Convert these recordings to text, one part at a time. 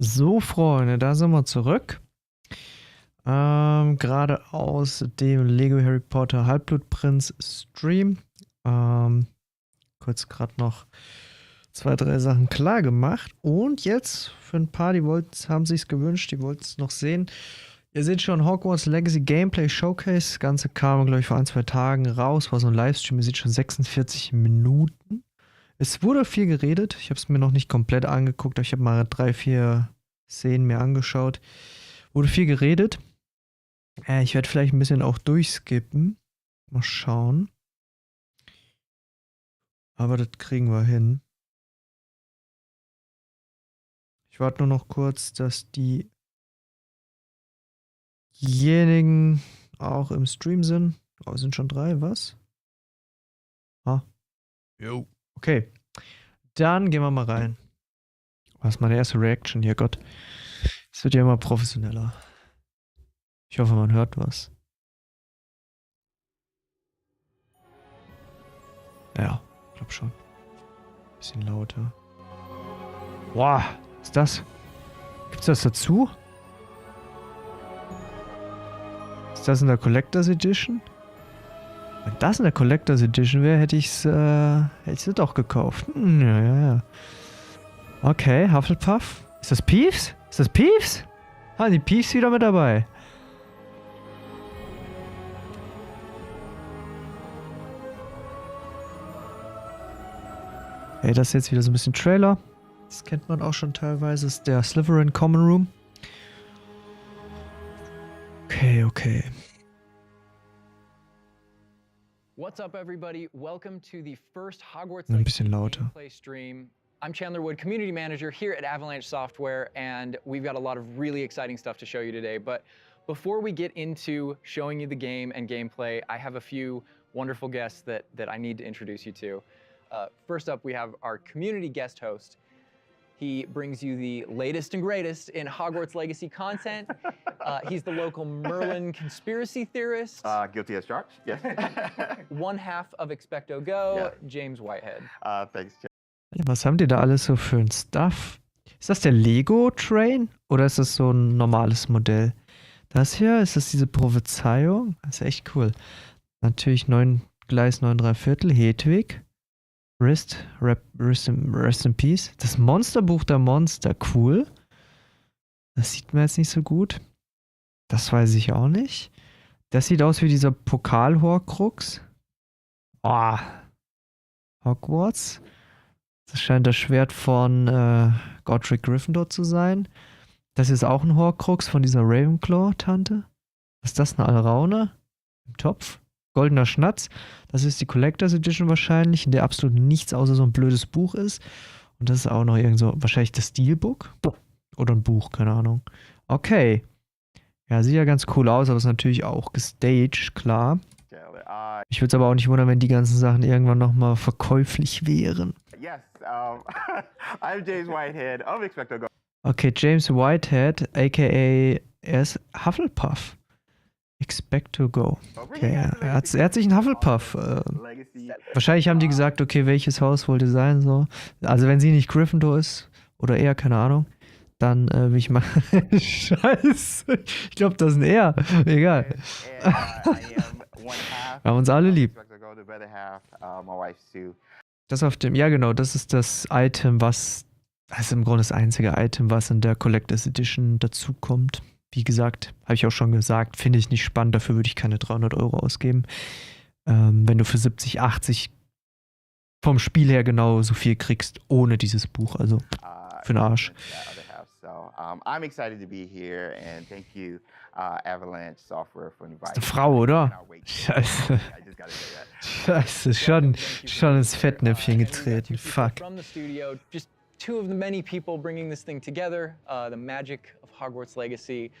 So, Freunde, da sind wir zurück. Gerade aus dem Lego Harry Potter Halbblutprinz Stream. Kurz gerade noch 2, 3 Sachen klar gemacht. Und jetzt für ein paar, die haben sich's gewünscht, die wollten es noch sehen. Ihr seht schon Hogwarts Legacy Gameplay Showcase. Das Ganze kam, glaube ich, vor 1, 2 Tagen raus. War so ein Livestream. Ihr seht schon 46 Minuten. Es wurde viel geredet. Ich habe es mir noch nicht komplett angeguckt. Aber ich habe mal 3, 4 Szenen mir angeschaut. Wurde viel geredet. Ich werde vielleicht ein bisschen auch durchskippen. Mal schauen. Aber das kriegen wir hin. Ich warte nur noch kurz, dass diejenigen auch im Stream sind. Oh, sind schon 3, was? Ah. Jo. Okay. Dann gehen wir mal rein. Was ist meine erste Reaction hier? Gott. Es wird ja immer professioneller. Ich hoffe, man hört was. Ja, ich glaube schon. Bisschen lauter. Wow, was ist das? Gibt's das dazu? Ist das in der Collectors Edition? Wenn das in der Collectors Edition wäre, hätte ich es doch gekauft. Ja. Okay, Hufflepuff. Ist das Peeves? Ist das Peeves? Die Peeves wieder mit dabei. Hey, das ist jetzt wieder so ein bisschen Trailer. Das kennt man auch schon teilweise. Das ist der Slytherin Common Room. Okay. What's up, everybody? Welcome to the first Hogwarts Ein bisschen Legacy lauter. gameplay stream. I'm Chandler Wood, Community Manager here at Avalanche Software, and we've got a lot of really exciting stuff to show you today. But before we get into showing you the game and gameplay, I have a few wonderful guests that I need to introduce you to. First up, we have our community guest host. He brings you the latest and greatest in Hogwarts Legacy content. He's the local Merlin conspiracy theorist. Guilty as charged, yes. One half of Expecto Go, Yeah. James Whitehead. Thanks, Was haben die da alles so für ein Stuff? Ist das der Lego-Train? Oder ist das so ein normales Modell? Das hier, ist das diese Prophezeiung? Das ist echt cool. Natürlich 9 Gleis 9 3/4, Hedwig. Rest in Peace. Das Monsterbuch der Monster, cool. Das sieht man jetzt nicht so gut. Das weiß ich auch nicht. Das sieht aus wie dieser Pokal-Horcrux. Oh. Hogwarts. Das scheint das Schwert von Godric Gryffindor zu sein. Das ist auch ein Horcrux von dieser Ravenclaw-Tante. Was ist das, eine Alraune? Im Topf? Goldener Schnatz. Das ist die Collectors Edition wahrscheinlich, in der absolut nichts außer so ein blödes Buch ist. Und das ist auch noch irgend so, wahrscheinlich das Steelbook? Oder ein Buch, keine Ahnung. Okay. Ja, sieht ja ganz cool aus, aber ist natürlich auch gestaged, klar. Ich würde es aber auch nicht wundern, wenn die ganzen Sachen irgendwann nochmal verkäuflich wären. Yes, I'm James Whitehead of Expecto Go. Okay, James Whitehead, a.k.a. er ist Hufflepuff. Expecto Go. Okay, er hat sich einen Hufflepuff. Wahrscheinlich haben die gesagt, okay, welches Haus wollt ihr sein, so. Also wenn sie nicht Gryffindor ist, oder eher, keine Ahnung, dann will ich mal... Scheiße, ich glaube, das ist ein Er. Egal. Wir haben uns alle lieb. Das auf dem, ja genau, das ist das Item, das ist im Grunde das einzige Item, was in der Collectors Edition dazukommt. Wie gesagt, habe ich auch schon gesagt, finde ich nicht spannend, dafür würde ich keine 300 € ausgeben. Wenn du für 70, 80 vom Spiel her genau so viel kriegst, ohne dieses Buch, also für den Arsch. I'm excited to be here and thank you, Avalanche Software for inviting me. Ist eine Frau, oder? Scheiße. Scheiße, schon ins Fettnäpfchen getreten. Fuck. From the studio, just two of the many people bringing this thing together, the magic of Hogwarts Legacy.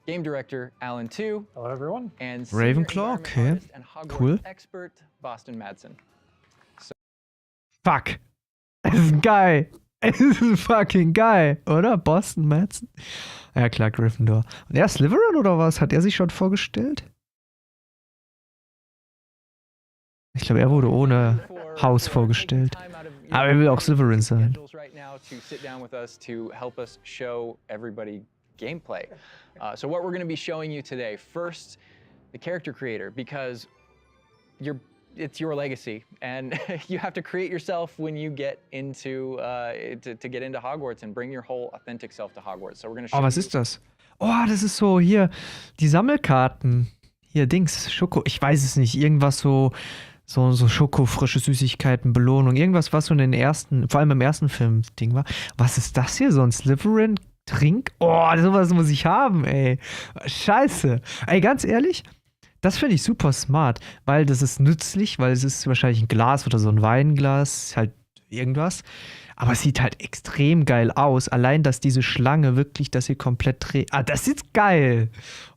Game director Alan Tu. Hello, everyone. And Ravenclaw, okay. And Hogwarts Cool. expert Boston Madsen. Fuck. Es ist geil. Es ist fucking geil, oder? Boston Madsen. Ja klar, Gryffindor. Und er ist Slytherin oder was? Hat er sich schon vorgestellt? Ich glaube, er wurde ohne Haus vorgestellt. Aber er will auch Slytherin sein. Right now to sit down with us to help us show everybody gameplay. So what we're going to be showing you today, first, the character creator, because it's your legacy, and you have to create yourself when you get into to get into Hogwarts and bring your whole authentic self to Hogwarts. So we're going to show Oh, was ist das? Oh, das ist so hier die Sammelkarten. Hier Dings, Schoko. Ich weiß es nicht. Irgendwas so Schoko, frische Süßigkeiten, Belohnung. Irgendwas, was so in den ersten, vor allem im ersten Film Ding war. Was ist das hier? So ein Slytherin Trink? Oh, sowas muss ich haben, ey. Scheiße. Ey, ganz ehrlich, das finde ich super smart, weil das ist nützlich, weil es ist wahrscheinlich ein Glas oder so ein Weinglas, halt irgendwas. Aber es sieht halt extrem geil aus. Allein, dass diese Schlange wirklich, dass sie komplett dreht. Ah, das sieht geil.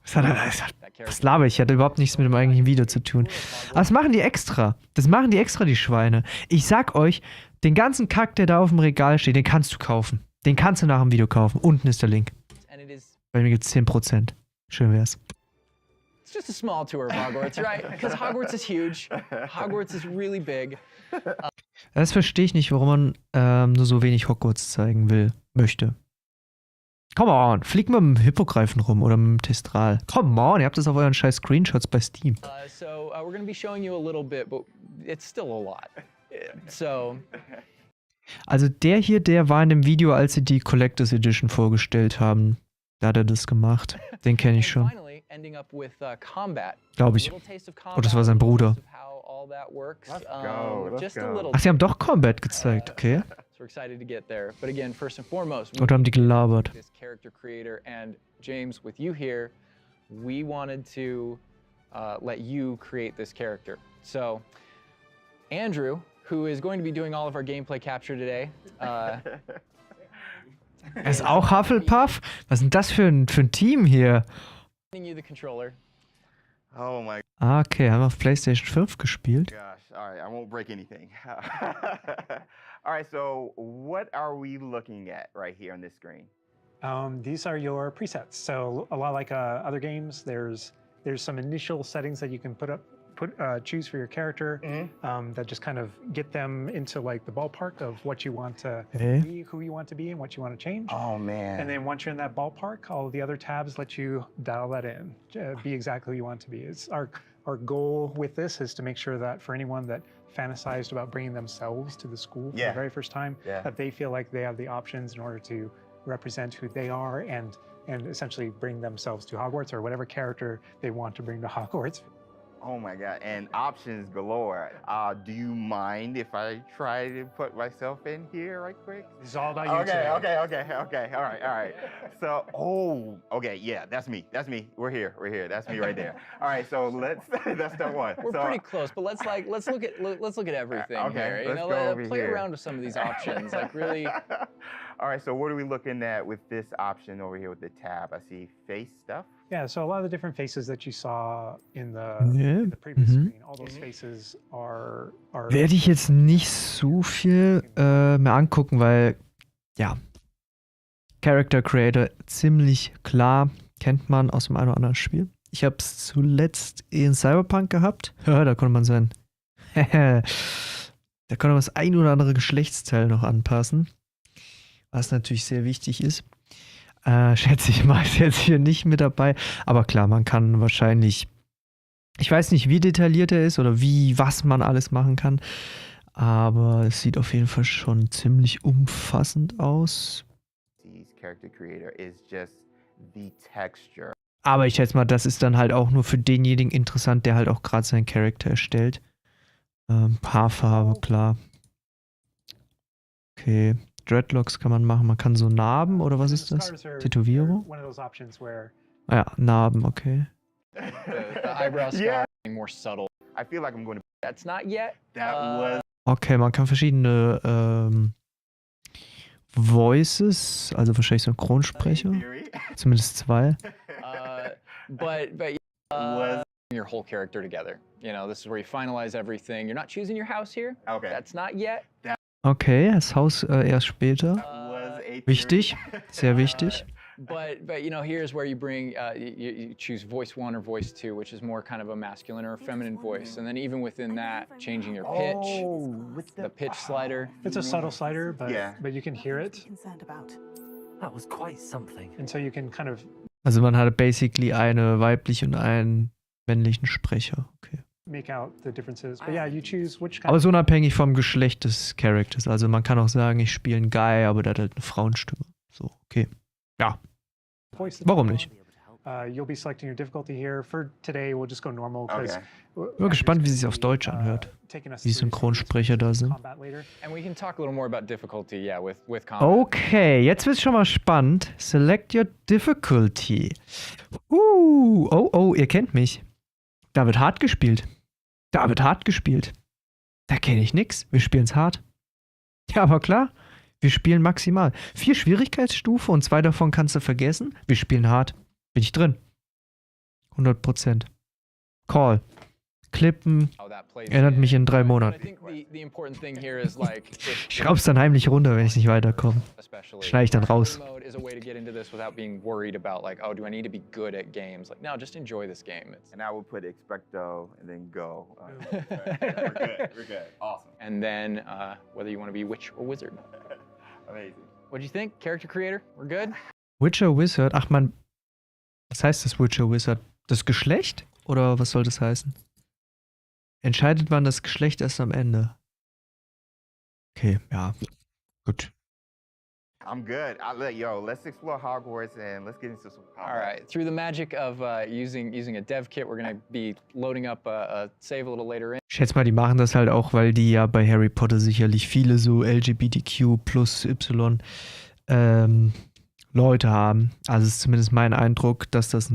Was laber ich? Hatte überhaupt nichts mit dem eigentlichen Video zu tun. Aber das machen die extra. Das machen die extra, die Schweine. Ich sag euch, den ganzen Kack, der da auf dem Regal steht, den kannst du kaufen. Den kannst du nach dem Video kaufen. Unten ist der Link. Bei mir gibt es 10%. Schön wär's. It's just a small tour of Hogwarts, right? Because Hogwarts is huge. Hogwarts is really big. Das verstehe ich nicht, warum man nur so wenig Hogwarts zeigen möchte. Come on, fliegt mal mit dem Hippogreifen rum oder mit dem Testral. Come on, ihr habt das auf euren scheiß Screenshots bei Steam. So we're going to be showing you a little bit, but it's still a lot. So. Also der hier, der war in dem Video, als sie die Collectors Edition vorgestellt haben. Da hat er das gemacht. Den kenne ich schon. Glaube ich. Oh, das war sein Bruder. Ach, sie haben doch Combat gezeigt, okay. Oder haben die gelabert? James, with you here, we wanted to let you create this character. So, Andrew, who is going to be doing all of our gameplay capture today. Er ist auch Hufflepuff? Was ist denn das für ein Team hier? Oh my. Ah, okay, haben wir auf PlayStation 5 gespielt. Gosh, all right, I won't break anything. All right, so what are we looking at right here on this screen? These are your presets. So a lot like other games, there's some initial settings that you can choose for your character that just kind of get them into like the ballpark of what you want to be, who you want to be, and what you want to change. Oh man! And then once you're in that ballpark, all of the other tabs let you dial that in, be exactly who you want to be. It's our goal with this is to make sure that for anyone that fantasized about bringing themselves to the school for the very first time, that they feel like they have the options in order to represent who they are and essentially bring themselves to Hogwarts or whatever character they want to bring to Hogwarts. Oh my God, and options galore. Do you mind if I try to put myself in here right quick? It's all about you today. Okay. All right. So, okay, yeah, that's me. We're here. That's me right there. All right, so that's step one. We're pretty close, but let's look at everything here. You know, let's play around with some of these options, like really. All right, so what are we looking at with this option over here with the tab? I see face stuff. Yeah, so a lot of the different faces that you saw in the previous screen, all those faces are werde ich jetzt nicht so viel mehr angucken, weil, ja, Character Creator ziemlich klar, kennt man aus dem einen oder anderen Spiel. Ich habe es zuletzt in Cyberpunk gehabt. Ja, da konnte man da konnte man das ein oder andere Geschlechtsteil noch anpassen, was natürlich sehr wichtig ist. Schätze ich mal, ist jetzt hier nicht mit dabei. Aber klar, man kann wahrscheinlich, ich weiß nicht, wie detailliert er ist oder was man alles machen kann. Aber es sieht auf jeden Fall schon ziemlich umfassend aus. Aber ich schätze mal, das ist dann halt auch nur für denjenigen interessant, der halt auch gerade seinen Charakter erstellt. Haarfarbe, klar. Okay. Dreadlocks kann man machen. Man kann so Narben oder was ist das? Tätowierung? Ja, Narben, okay. Okay, man kann verschiedene Voices, also wahrscheinlich Synchronsprecher. Zumindest 2. Your whole character together. You know, this is where you finalize everything. You're not choosing your house here. Okay. That's not yet. Okay, das Haus erst später. Wichtig, sehr wichtig. but you know, here's where you bring you choose voice 1 or voice 2, which is more kind of a masculine or a feminine voice, and then even within that, changing your pitch, with the pitch slider. It's a subtle slider, but Yeah. but you can hear it, Concerned about. That was quite something. and so you can kind of Also man hat basically eine weibliche und einen männlichen Sprecher. Okay. make out the differences. But yeah, you choose which kind Aber so unabhängig vom Geschlecht des Charakters. Also man kann auch sagen, ich spiele einen Guy, aber der hat halt eine Frauenstimme. So, okay. Ja, of voice. warum nicht? You'll be selecting your difficulty here. For today, we'll just go normal because. Okay. Ich bin gespannt, wie es sich auf Deutsch anhört. Die Synchronsprecher da sind. And we can talk a little more about difficulty, yeah, with combat. Okay, jetzt wird's schon mal spannend. Select your difficulty. Oh, ihr kennt mich. Da wird hart gespielt. Da wird hart gespielt. Da kenne ich nix. Wir spielen's hart. Ja, aber klar. Wir spielen maximal. 4 Schwierigkeitsstufe und 2 davon kannst du vergessen. Wir spielen hart. Bin ich drin. 100%. Call. Klippen. How that plays Erinnert in. mich in 3 But I Monaten. think the important thing here is like Ich schraub's dann heimlich runter, wenn ich nicht weiterkomme. especially Schneide ich dann raus. mode is a way to get into this without being worried about like, oh, do I need to be good at games? Like, no, just enjoy this game. It's, And I will put expecto and then go. We're good. We're good. Awesome. and then whether you want to be witch or wizard. Amazing. What do you think, character creator? We're good. Witcher Wizard. Ach man. Was heißt das Witcher Wizard? Das Geschlecht? Oder was soll das heißen? Entscheidet man das Geschlecht erst am Ende? Okay, ja. Gut. I'm good. Let's explore Hogwarts and let's get into some combat. All right. Through the magic of using a dev kit, we're going to be loading up a save a little later in. Ich schätze mal, die machen das halt auch, weil die ja bei Harry Potter sicherlich viele so LGBTQ plus Y Leute haben. Also ist zumindest mein Eindruck, dass das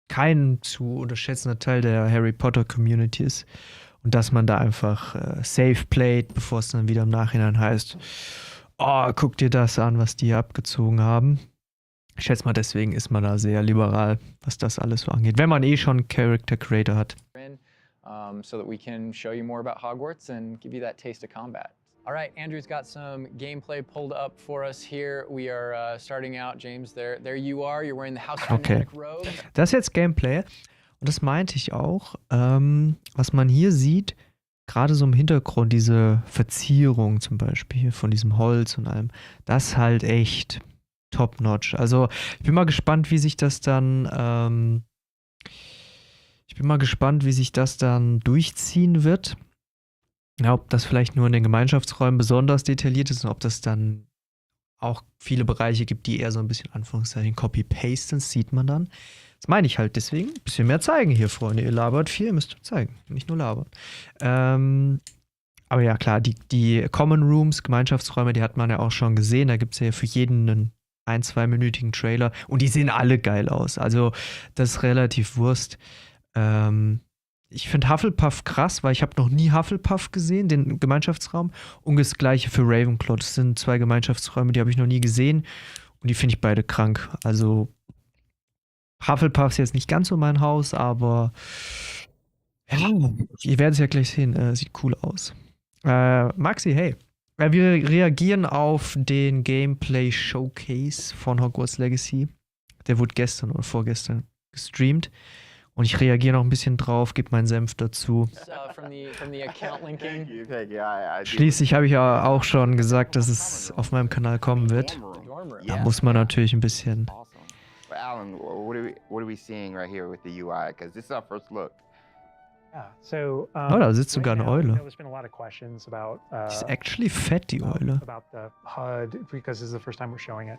kein zu unterschätzender Teil der Harry Potter Community ist. Und dass man da einfach safe playt, bevor es dann wieder im Nachhinein heißt, oh, guck dir das an, was die hier abgezogen haben. Ich schätze mal, deswegen ist man da sehr liberal, was das alles so angeht. Wenn man eh schon Character Creator hat. So that we can show you more about Hogwarts and give you that taste of combat. All right, Andrew's got some gameplay pulled up for us here. We are starting out, James. There you are. You're wearing the House of Okay. Fanatic robe. Das ist jetzt Gameplay. Und das meinte ich auch. Was man hier sieht, gerade so im Hintergrund, diese Verzierung zum Beispiel hier von diesem Holz und allem, das ist halt echt top-notch. Also ich bin mal gespannt, wie sich das dann durchziehen wird. Ja, ob das vielleicht nur in den Gemeinschaftsräumen besonders detailliert ist und ob das dann auch viele Bereiche gibt, die eher so ein bisschen Anführungszeichen Copy-Pasten, sieht man dann. Das meine ich halt deswegen. Ein bisschen mehr zeigen hier, Freunde. Ihr labert viel, ihr müsst zeigen. Nicht nur labern. Aber ja, klar, die Common Rooms, Gemeinschaftsräume, die hat man ja auch schon gesehen. Da gibt es ja für jeden einen 1-2-minütigen Trailer. Und die sehen alle geil aus. Also, das ist relativ Wurst. Ich finde Hufflepuff krass, weil ich habe noch nie Hufflepuff gesehen, den Gemeinschaftsraum. Und das gleiche für Ravenclaw. Das sind 2 Gemeinschaftsräume, die habe ich noch nie gesehen. Und die finde ich beide krank. Also Hufflepuff ist jetzt nicht ganz so mein Haus, aber ja, ihr werdet es ja gleich sehen. Sieht cool aus. Maxi, hey. Wir reagieren auf den Gameplay-Showcase von Hogwarts Legacy. Der wurde gestern oder vorgestern gestreamt. Und ich reagiere noch ein bisschen drauf, gebe meinen Senf dazu. From the account linking. Thank you. I Schließlich habe ich ja auch schon gesagt, dass es auf meinem Kanal kommen wird. Da muss man natürlich ein bisschen. Awesome. But Alan, what are we seeing right here with the UI? Because this is our first look. Yeah. So, Oh, da sitzt sogar eine Eule. There's been a lot of questions about Die ist actually fett, die Eule. about the HUD because this is the first time we're showing it.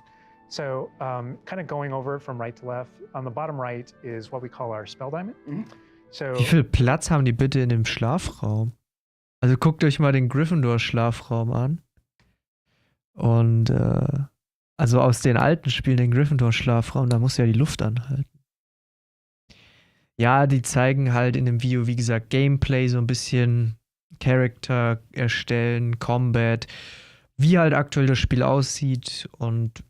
So, kind of going over it from right to left. On the bottom right is what we call our spell diamond. So, Wie viel Platz haben die bitte in dem Schlafraum? Also guckt euch mal den Gryffindor-Schlafraum an. Und also aus den alten Spielen, den Gryffindor-Schlafraum, da muss ja die Luft anhalten. Ja, die zeigen halt in dem Video, wie gesagt, Gameplay, so ein bisschen Charakter erstellen, Combat, wie halt aktuell das Spiel aussieht. Und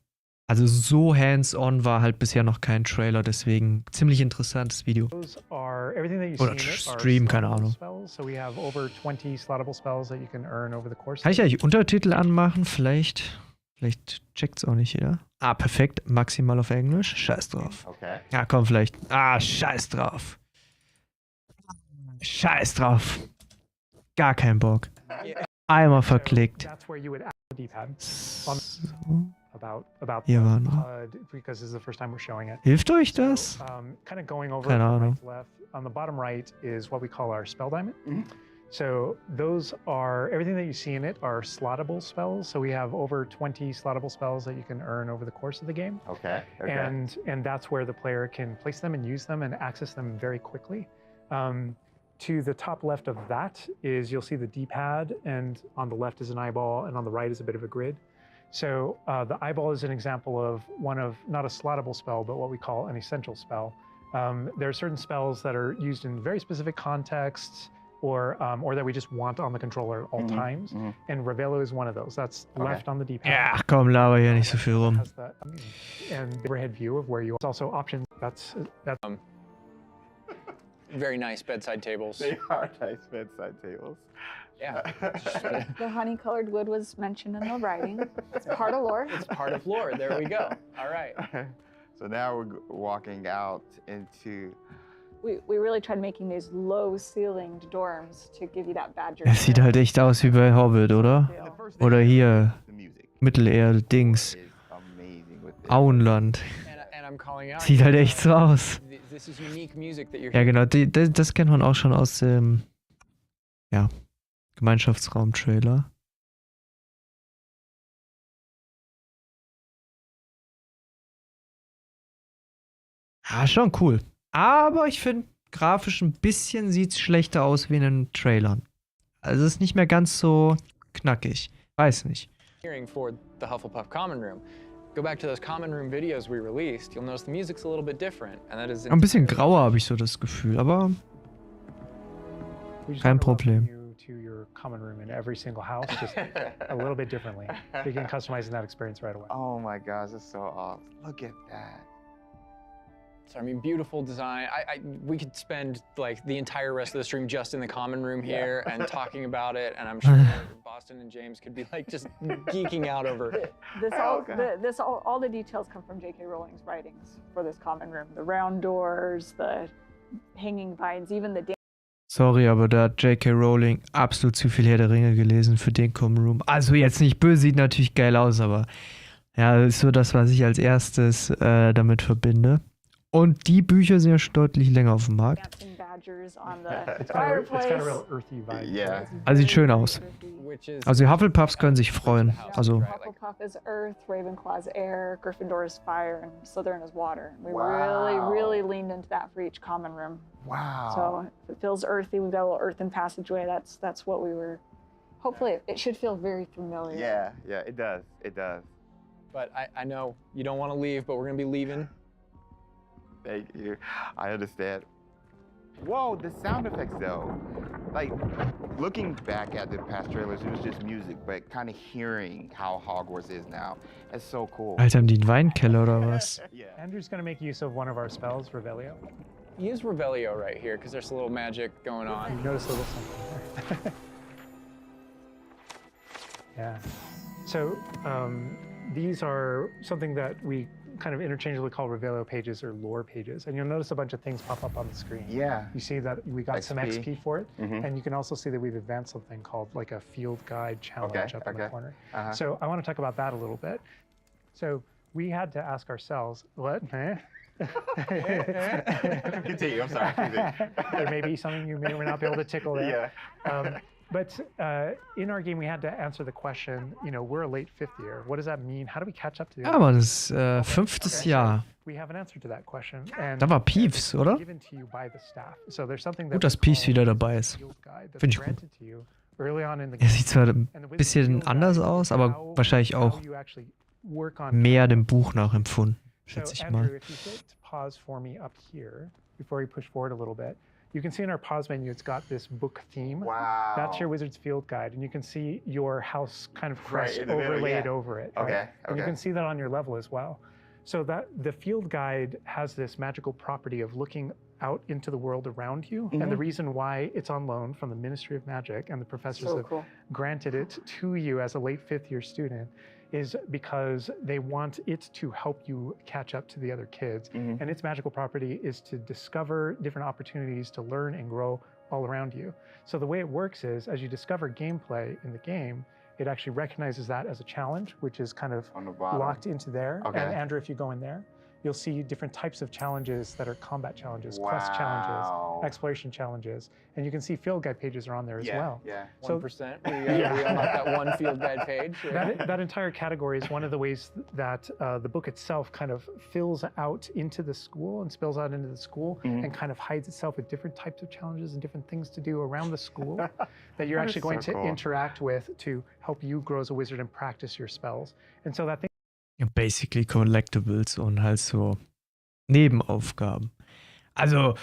also so hands-on war halt bisher noch kein Trailer, deswegen ziemlich interessantes Video. those are everything that you Oder see in it are Stream, keine slottable Ahnung. spells. So we have over 20 slottable spells that you can earn over the course. Kann ich eigentlich Untertitel anmachen? Vielleicht Vielleicht checkt's auch nicht jeder. Ah, perfekt. Maximal auf Englisch. Scheiß drauf. Okay. Ja, komm, vielleicht. Ah, scheiß drauf. Scheiß drauf. Gar kein Bock. Einmal verklickt. That's where you would add the D-pad. So. About Hier the war noch. HUD, because this is the first time we're showing it. Hilft euch das? Kind of going over Keine from Ahnung. right to left. On the bottom right is what we call our spell diamond. Mhm. So those are, everything that you see in it are slottable spells. So we have over 20 slottable spells that you can earn over the course of the game. Okay. Okay. And that's where the player can place them and use them and access them very quickly. To the top left of that is, you'll see the D-pad, and on the left is an eyeball, and on the right is a bit of a grid. So the eyeball is an example of one of, not a slottable spell, but what we call an essential spell. There are certain spells that are used in very specific contexts, or that we just want on the controller at all times. And Revelio is one of those. That's left on the D-pad. Ja, komm, laber hier nicht so viel rum. Has that, and the overhead view of where you also options. That's Very nice bedside tables. They are nice bedside tables. Yeah. The honey-colored wood was mentioned in the writing. It's part of lore. It's part of lore. There we go. All right. So now we're walking out into. We really tried making these low-ceilinged dorms to give you that Badger. Es sieht halt echt aus wie bei Hobbit, oder? The first thing Oder hier, the music Mittelerde-Dings. is amazing with this. Auenland. And I'm calling out. Sieht halt echt so aus. This is unique music that you're Ja, hearing. genau. Das kennt man auch schon aus dem Gemeinschaftsraum-Trailer. Ah, schon cool. Aber ich finde, grafisch ein bisschen sieht es schlechter aus wie in den Trailern. Also es ist nicht mehr ganz so knackig. Weiß nicht. Hearing for the Hufflepuff Common Room. Go back to those Common Room videos we released. You'll notice the music's a little bit different, and that is Ein bisschen grauer habe ich so das Gefühl, aber we just Kein wanna welcome Problem. you to your common room in every single house, just a little bit differently. So you can customize that experience right away. Oh my gosh, that's so awesome. Look at that. So I mean, beautiful design. We could spend like the entire rest of the stream just in the common room here and talking about it, and I'm sure Boston and James could be like just geeking out over. All the details come from J.K. Rowling's writings for this common room. The round doors, the hanging vines, even the sorry, aber da hat J.K. Rowling absolut zu viel Herr der Ringe gelesen für den Common Room. Also jetzt nicht böse, sieht natürlich geil aus, aber ja, das ist so das, was ich als erstes damit verbinde. Und die Bücher sind ja schon deutlich länger auf dem Markt. dancing badgers on the It's got a fireplace. real earthy vibe. Yeah. Also sieht schön aus. Which is Also die Hufflepuffs können sich freuen. Also Hufflepuff is earth, Ravenclaw is air, Gryffindor is fire, and Slytherin is water. We Wow. really leaned into that for each common room. Wow. So if it feels earthy, we've got a little earthen passageway. That's what we were. Hopefully, it should feel very familiar. Yeah, it does. It does. But I know you don't want to leave, but we're gonna be leaving. Thank you. I understand. Whoa, the sound effects though. Like, looking back at the past trailers, it was just music, but kind of hearing how Hogwarts is now, it's so cool. Alter, haben die einen Weinkeller oder was? Yeah. Andrew's going to make use of one of our spells, Revelio. Use Revelio right here, because there's a little magic going on. You notice a little something there. Yeah. So these are something that we kind of interchangeably call Revelio pages or lore pages. And you'll notice a bunch of things pop up on the screen. Yeah. You see that we got some XP. XP for it. Mhm. And you can also see that we've advanced something called like a field guide challenge up in the okay. corner. Uh-huh. So I want to talk about that a little bit. So we had to ask ourselves, what? Continue, I'm sorry. Continue. There may be something you may or may not be able to tickle there. But in our game, we had to answer the question, you know, we're a late fifth year. What does that mean? How do we catch up to the Ja, other aber das ist fünftes Jahr. We have an answer to that question. And Da war Peeves, oder? given to you by the staff. So there's something Gut, that dass we Peeves call wieder dabei ist. a field guide that's Finde ich gut. granted to you early on in the Er game. sieht zwar ein And with the bisschen field anders guide, aus, aber how- wahrscheinlich auch how you actually work on mehr dem Buch nachempfunden, So schätze ich Andrew, mal. if you hit pause for me up here, before we push forward a little bit, you can see in our pause menu, it's got this book theme. Wow. That's your Wizard's Field Guide, and you can see your house kind of Right, crest in the middle, overlaid yeah. over it. Okay, right? And you okay. can see that on your level as well. So that the field guide has this magical property of looking out into the world around you. And the reason why it's on loan from the Ministry of Magic and the professors So have cool. granted it to you as a late fifth year student is because they want it to help you catch up to the other kids. And its magical property is to discover different opportunities to learn and grow all around you. So the way it works is, as you discover gameplay in the game, it actually recognizes that as a challenge, which is kind of On the bottom. locked into there. Okay. And Andrew, if you go in there, you'll see different types of challenges that are combat challenges, quest challenges, Wow. exploration challenges, and you can see field guide pages are on there as well. Yeah. So 1%. We unlocked that one field guide page. that entire category is one of the ways that the book itself kind of fills out into the school and spills out into the school and kind of hides itself with different types of challenges and different things to do around the school that you're That is actually going so to cool. interact with to help you grow as a wizard and practice your spells. And so that thing Ja, basically Collectibles und halt so Nebenaufgaben. Also,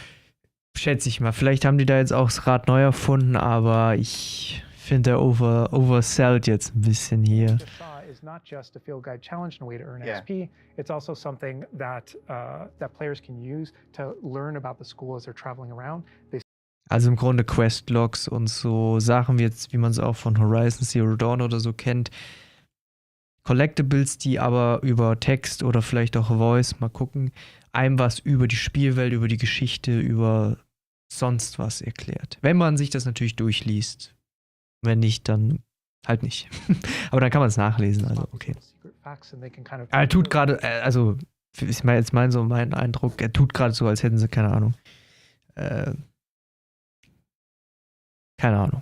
schätze ich mal, vielleicht haben die da jetzt auch das Rad neu erfunden, aber ich finde, der oversellt jetzt ein bisschen hier. just saw is not just a field guide challenge and a way to earn Yeah. XP. It's also something that that players can use to learn about the school as they're traveling around. They Also im Grunde Questlogs und so Sachen, wie jetzt, wie man es auch von Horizon Zero Dawn oder so kennt. Collectibles, die aber über Text oder vielleicht auch Voice, mal gucken, einem was über die Spielwelt, über die Geschichte, über sonst was erklärt. Wenn man sich das natürlich durchliest. Wenn nicht, dann halt nicht. Aber dann kann man es nachlesen, also okay. secret facts and they can kind of Er tut gerade, also, ist mal jetzt mein Eindruck, er tut gerade so, als hätten sie, keine Ahnung,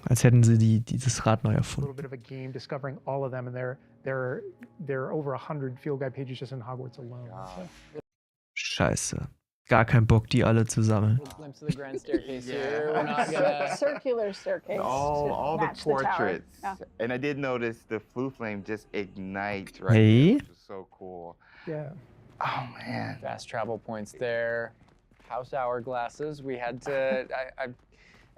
als hätten sie dieses Rad neu a little erfunden. bit of a game discovering all of them, and there are over 100 field guide pages just in Hogwarts alone. So. Scheiße. Gar kein Bock, die alle zu sammeln. Little glimpse of the grand staircase Yeah. here. We're not gonna. Circular staircase. All to the match the tower. portraits. Yeah. And I did notice the flue flame just ignites right Hey. there, which is so cool. Yeah. Oh man. Fast travel points there. House hourglasses. We had to.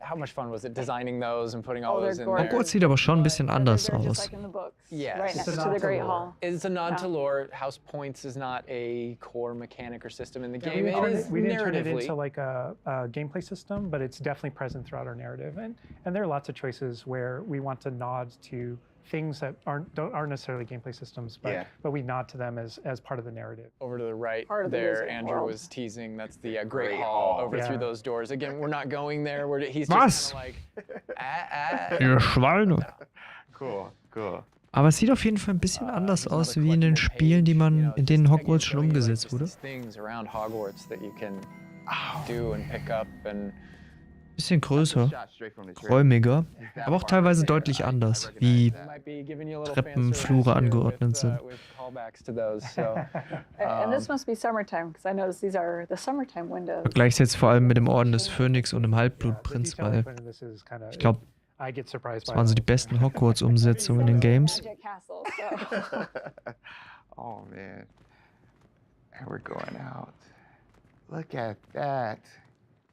How much fun was it designing those and putting all Oh, they're those in gorgeous. there? Hogwarts sieht aber schon ein bisschen They're anders just aus. like in the books. Yes. Right It's next a to nod the to Great lore. Hall. It's a nod Yeah. to lore. House points is not a core mechanic or system in the Yeah, game. It is we didn't turn it narratively. into like a gameplay system, but it's definitely present throughout our narrative. And there are lots of choices where we want to nod to things that aren't necessarily gameplay systems, but Yeah. but we nod to them as part of the narrative. Over to the right Part of the there, wizard Andrew world. was teasing. That's the Great Great Hall Hall. over Yeah. through those doors. Again, we're not going there. He's Was? just kind of like, Ihr Schweine. Cool. Aber es sieht auf jeden Fall ein bisschen anders aus, wie in den Spielen, in denen Hogwarts schon umgesetzt wurde. Things around Hogwarts that you can do and pick up and Bisschen größer, Shot straight from the trailer. räumiger, That aber auch part teilweise right there, deutlich I anders, recognize wie that. might be giving you a little Treppen, fan service Flure here angeordnet with, sind. with callbacks to those. So And this must be summertime, because I noticed these are the summertime windows. vergleich's jetzt vor allem mit dem Orden des Phönix und dem Yeah, the Halbblutprinz, detailing weil in this is kinda- ich glaube, I get surprised das by waren so all die of besten Hogwarts-Umsetzungen in den Games. Magic Castle, so. Oh man. And we're going out. Look at that.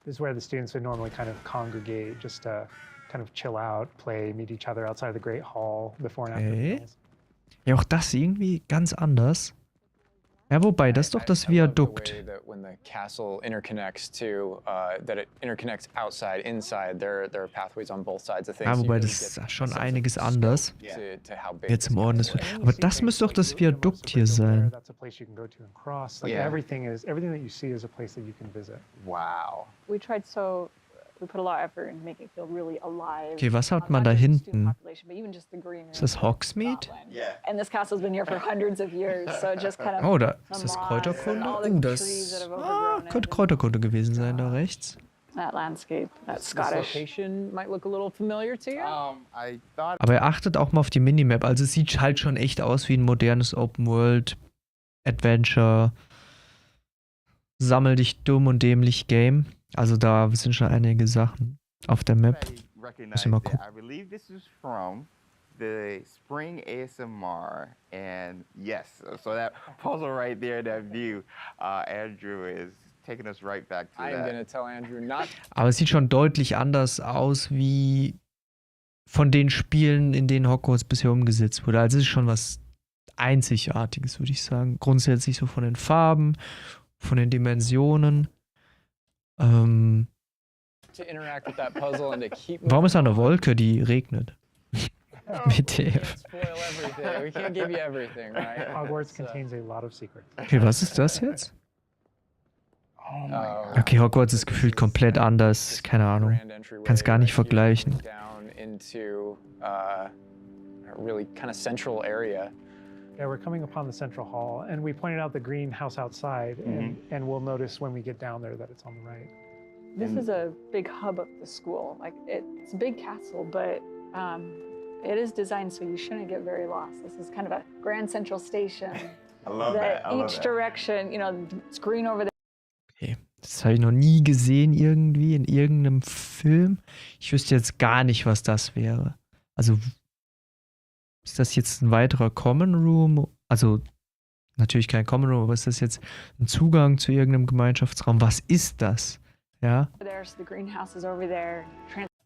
This is where the students would normally kind of congregate, just to kind of chill out, play, meet each other outside of the Great Hall before and after Okay. meals. Ja, auch das irgendwie ganz anders. Ja, wobei, das ist doch das I love the Viadukt. way that when the castle interconnects to that it interconnects outside, inside. There are pathways on both sides of things. Ja, so you wobei really das get ist a schon sense of einiges scope anders. to how big Jetzt this im Orden des castle is. Phönix. Aber das müsste doch das Viadukt hier sein. That's a place you can go to and cross. Like Yeah. everything that you see is a place that you can visit. Wow. We put a lot of effort in making it feel really alive. Okay, was hat Not man da just the student hinten? population, but even just the green Ist das room of Hogsmeade? Scotland. Yeah. And this castle's been here for hundreds of years, so it just kind of Oh, da the ist das moss Kräuterkunde. and all the Oh, trees that das have overgrown könnte it. Kräuterkunde gewesen sein, da rechts. That landscape, that This Scottish. location might look a little familiar to you. I thought Aber er achtet auch mal auf die Minimap. Also es sieht halt schon echt aus wie ein modernes Open-World-Adventure. Sammel dich dumm und dämlich Game. Also da sind schon einige Sachen auf der Map. I recognize mal it. gucken. I believe this is from the spring ASMR, and yes, so that puzzle right there, that view, Andrew is taking us right back to I'm that. gonna tell Andrew not. Aber es sieht schon deutlich anders aus wie von den Spielen, in denen Hogwarts bisher umgesetzt wurde. Also es ist schon was Einzigartiges, würde ich sagen. Grundsätzlich so von den Farben, von den Dimensionen. To interact with that puzzle and to keep Warum ist da moving eine on. Wolke, die regnet? BTF. Spoil everything. We can't give you everything, right? Hogwarts contains a lot of secrets. Okay, was ist das jetzt? Oh my God. Okay, Hogwarts ist gefühlt komplett anders. Keine Ahnung. Kann's gar nicht vergleichen. Down into a really kind of central area. Yeah, we're coming upon the central hall, and we pointed out the greenhouse outside, and we'll notice when we get down there that it's on the right. This is a big hub of the school. Like it's a big castle, but it is designed so you shouldn't get very lost. This is kind of a grand central station. I love that. I love Each that. direction, you know, screen over there. Okay, das habe ich noch nie gesehen irgendwie in irgendeinem Film. Ich wüsste jetzt gar nicht, was das wäre. Also ist das jetzt ein weiterer Common Room? Also natürlich kein Common Room, aber ist das jetzt ein Zugang zu irgendeinem Gemeinschaftsraum? Was ist das? Ja. So the greenhouse is over there.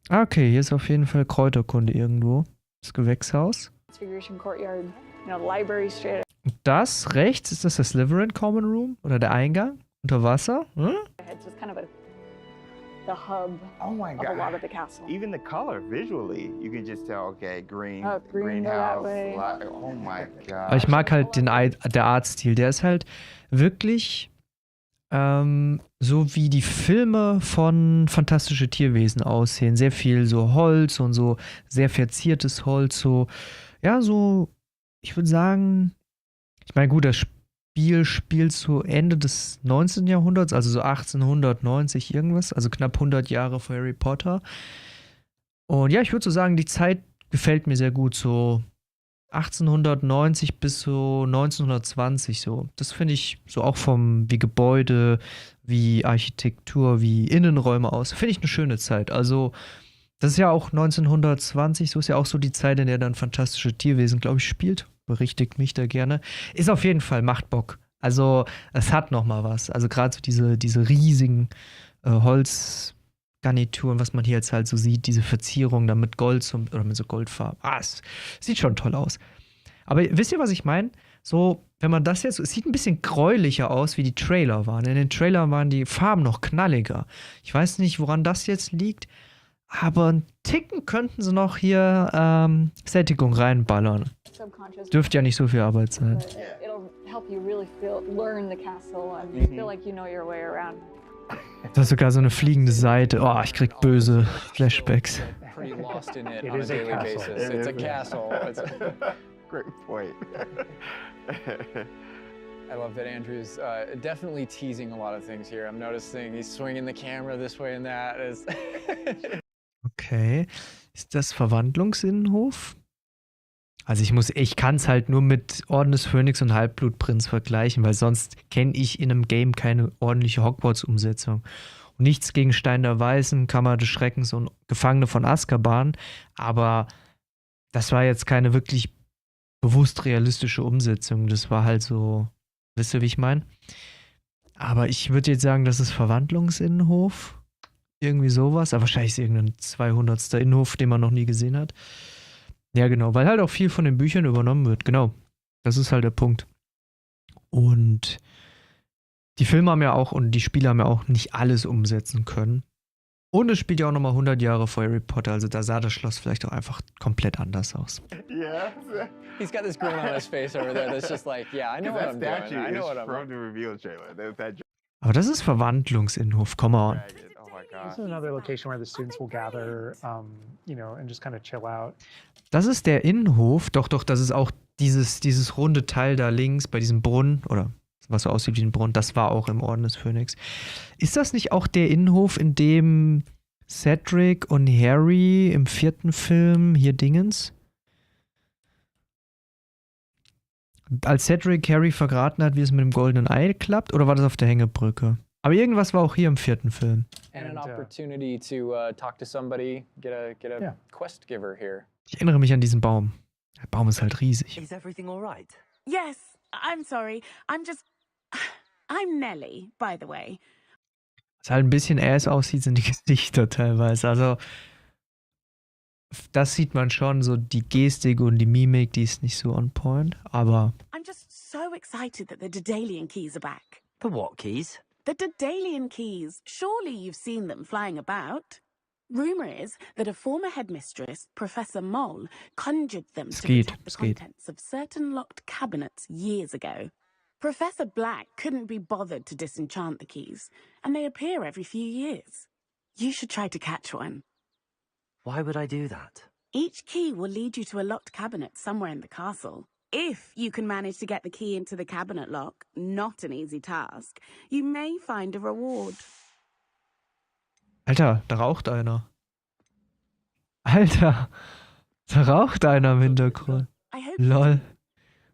Okay, hier ist auf jeden Fall Kräuterkunde irgendwo. Das Gewächshaus. Transfiguration Courtyard, you know, library straight Und das rechts, ist das Slytherin Common Room? Oder der Eingang? Unter Wasser? Hm? ahead. So it's kind of the hub Oh my of a lot God. of the castle. Even the color visually, you can just tell, okay, green, Oh, green, go that greenhouse. way. Oh my God. Aber ich mag halt der Artstil. Der ist halt wirklich so wie die Filme von Fantastische Tierwesen aussehen. Sehr viel so Holz und so sehr verziertes Holz. So, ja, so, ich würde sagen, ich meine, gut, das Spiel spielt zu Ende des 19. Jahrhunderts, also so 1890 irgendwas, also knapp 100 Jahre vor Harry Potter. Und ja, ich würde so sagen, die Zeit gefällt mir sehr gut, so 1890 bis so 1920 so. Das finde ich so auch wie Gebäude, wie Architektur, wie Innenräume aus. Finde ich eine schöne Zeit. Also das ist ja auch 1920, so ist ja auch so die Zeit, in der dann Fantastische Tierwesen, glaube ich, spielt. Berichtigt mich da gerne. Ist auf jeden Fall, macht Bock. Also es hat noch mal was. Also gerade so diese riesigen Holzgarnituren, was man hier jetzt halt so sieht, diese Verzierung da mit Gold oder mit so Goldfarben. Es sieht schon toll aus. Aber wisst ihr, was ich meine? So, wenn man das jetzt, es sieht ein bisschen gräulicher aus, wie die Trailer waren. In den Trailern waren die Farben noch knalliger. Ich weiß nicht, woran das jetzt liegt, aber einen Ticken könnten sie noch hier Sättigung reinballern. Subconscious. Dürfte ja nicht so viel Arbeit sein. But it'll help you really learn the castle and feel like you know your way around. Das ist sogar so eine fliegende Seite. Oh, ich krieg böse Flashbacks. Pretty lost in it It on a is a daily castle. basis. It's a castle. Great point. I love that Andrew's definitely teasing a lot of things here. I'm noticing he's swinging the camera this way and that. Okay. Ist das Verwandlungsinnenhof? Also ich kann es halt nur mit Orden des Phönix und Halbblutprinz vergleichen, weil sonst kenne ich in einem Game keine ordentliche Hogwarts-Umsetzung. Und nichts gegen Stein der Weisen, Kammer des Schreckens und Gefangene von Azkaban, aber das war jetzt keine wirklich bewusst realistische Umsetzung. Das war halt so, wisst ihr, wie ich meine? Aber ich würde jetzt sagen, das ist Verwandlungsinnenhof. Irgendwie sowas, aber wahrscheinlich ist irgendein 200. Innenhof, den man noch nie gesehen hat. Ja, genau, weil halt auch viel von den Büchern übernommen wird. Genau, das ist halt der Punkt. Und die Filme haben ja auch und die Spiele haben ja auch nicht alles umsetzen können. Und es spielt ja auch nochmal 100 Jahre vor Harry Potter, also da sah das Schloss vielleicht auch einfach komplett anders aus. Yeah. He's got this grin on his face over there that's just like, yeah, I know what That I'm doing. statue I know is what I'm from the reveal trailer. That Aber das ist Verwandlungsinnenhof, come on. dragon. Oh my This is God. another location where the students will gather, and just kind of chill out. Das ist der Innenhof, doch, das ist auch dieses runde Teil da links bei diesem Brunnen, oder was so aussieht wie ein Brunnen, das war auch im Orden des Phönix. Ist das nicht auch der Innenhof, in dem Cedric und Harry im 4. Film hier Dingens? Als Cedric Harry verraten hat, wie es mit dem goldenen Ei klappt, oder war das auf der Hängebrücke? Aber irgendwas war auch hier im 4. Film. And an And, opportunity to talk to somebody, get a Yeah. quest giver here. Ich erinnere mich an diesen Baum. Der Baum ist halt riesig. Is everything all right? Yes, I'm sorry. I'm Nellie, by the way. Was halt ein bisschen ass aussieht, sind die Gesichter teilweise. Also, das sieht man schon, so die Gestik und die Mimik, die ist nicht so on point. Aber I'm just so excited that the Daedalian keys are back. The what keys? The Daedalian keys. Surely you've seen them flying about. Rumor is that a former headmistress, Professor Moll, conjured them to Skeet, protect the Skeet. contents of certain locked cabinets years ago. Professor Black couldn't be bothered to disenchant the keys, and they appear every few years. You should try to catch one. Why would I do that? Each key will lead you to a locked cabinet somewhere in the castle. If you can manage to get the key into the cabinet lock, not an easy task, you may find a reward. Alter, da raucht einer. Alter, da raucht einer im Hintergrund. I hope. Lol.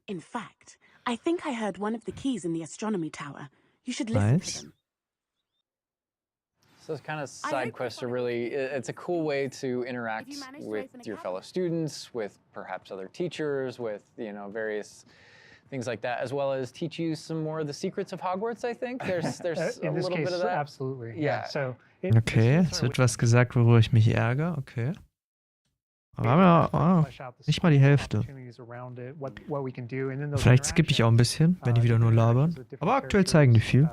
In fact, I think I heard one of the keys in the astronomy tower. You should listen Nice. to them. So those kind of I side hope quests you are find- really, it's a cool way to interact If you manage to with open a your fellow cabinet. students, with perhaps other teachers, with, you know, various things like that, as well as teach you some more of the secrets of Hogwarts, I think. There's a In this little case, bit of that. absolutely. Yeah. So Okay, es wird was gesagt, worüber ich mich ärgere. Okay. Aber haben wir nicht mal die Hälfte. Vielleicht skippe ich auch ein bisschen, wenn die wieder nur labern. Aber aktuell zeigen die viel.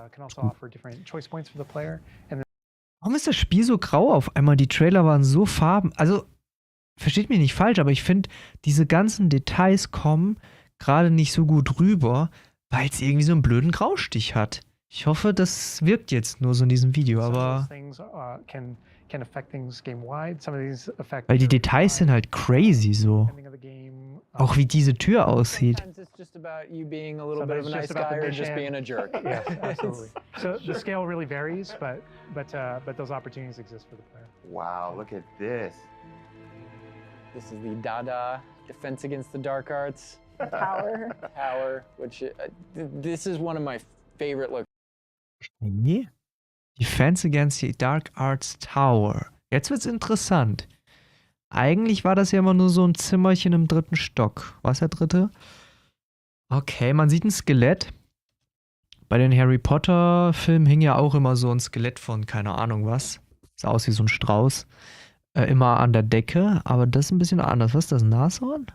Warum ist das Spiel so grau auf einmal? Die Trailer waren so farben. Also, versteht mich nicht falsch, aber ich finde, diese ganzen Details kommen gerade nicht so gut rüber, weil es irgendwie so einen blöden Graustich hat. Ich hoffe, das wirkt jetzt nur so in diesem Video, aber weil die Details sind halt crazy so. Auch wie diese Tür aussieht. Sometimes it's just about you being a little bit of a nice guy or just being a jerk. Yes, absolutely. So the scale really varies, but those opportunities exist for the player. Wow, look at this. This is the Dada Defense Against the Dark Arts Power. Tower, which this is one of my favorite locations. Defense Against the Dark Arts Tower. Jetzt wird's interessant. Eigentlich war das ja immer nur so ein Zimmerchen im 3. Stock. Was der 3.? Okay, man sieht ein Skelett. Bei den Harry Potter Filmen hing ja auch immer so ein Skelett von keine Ahnung was. Sah aus wie so ein Strauß. Immer an der Decke, aber das ist ein bisschen anders. Was ist das, ein Nashorn?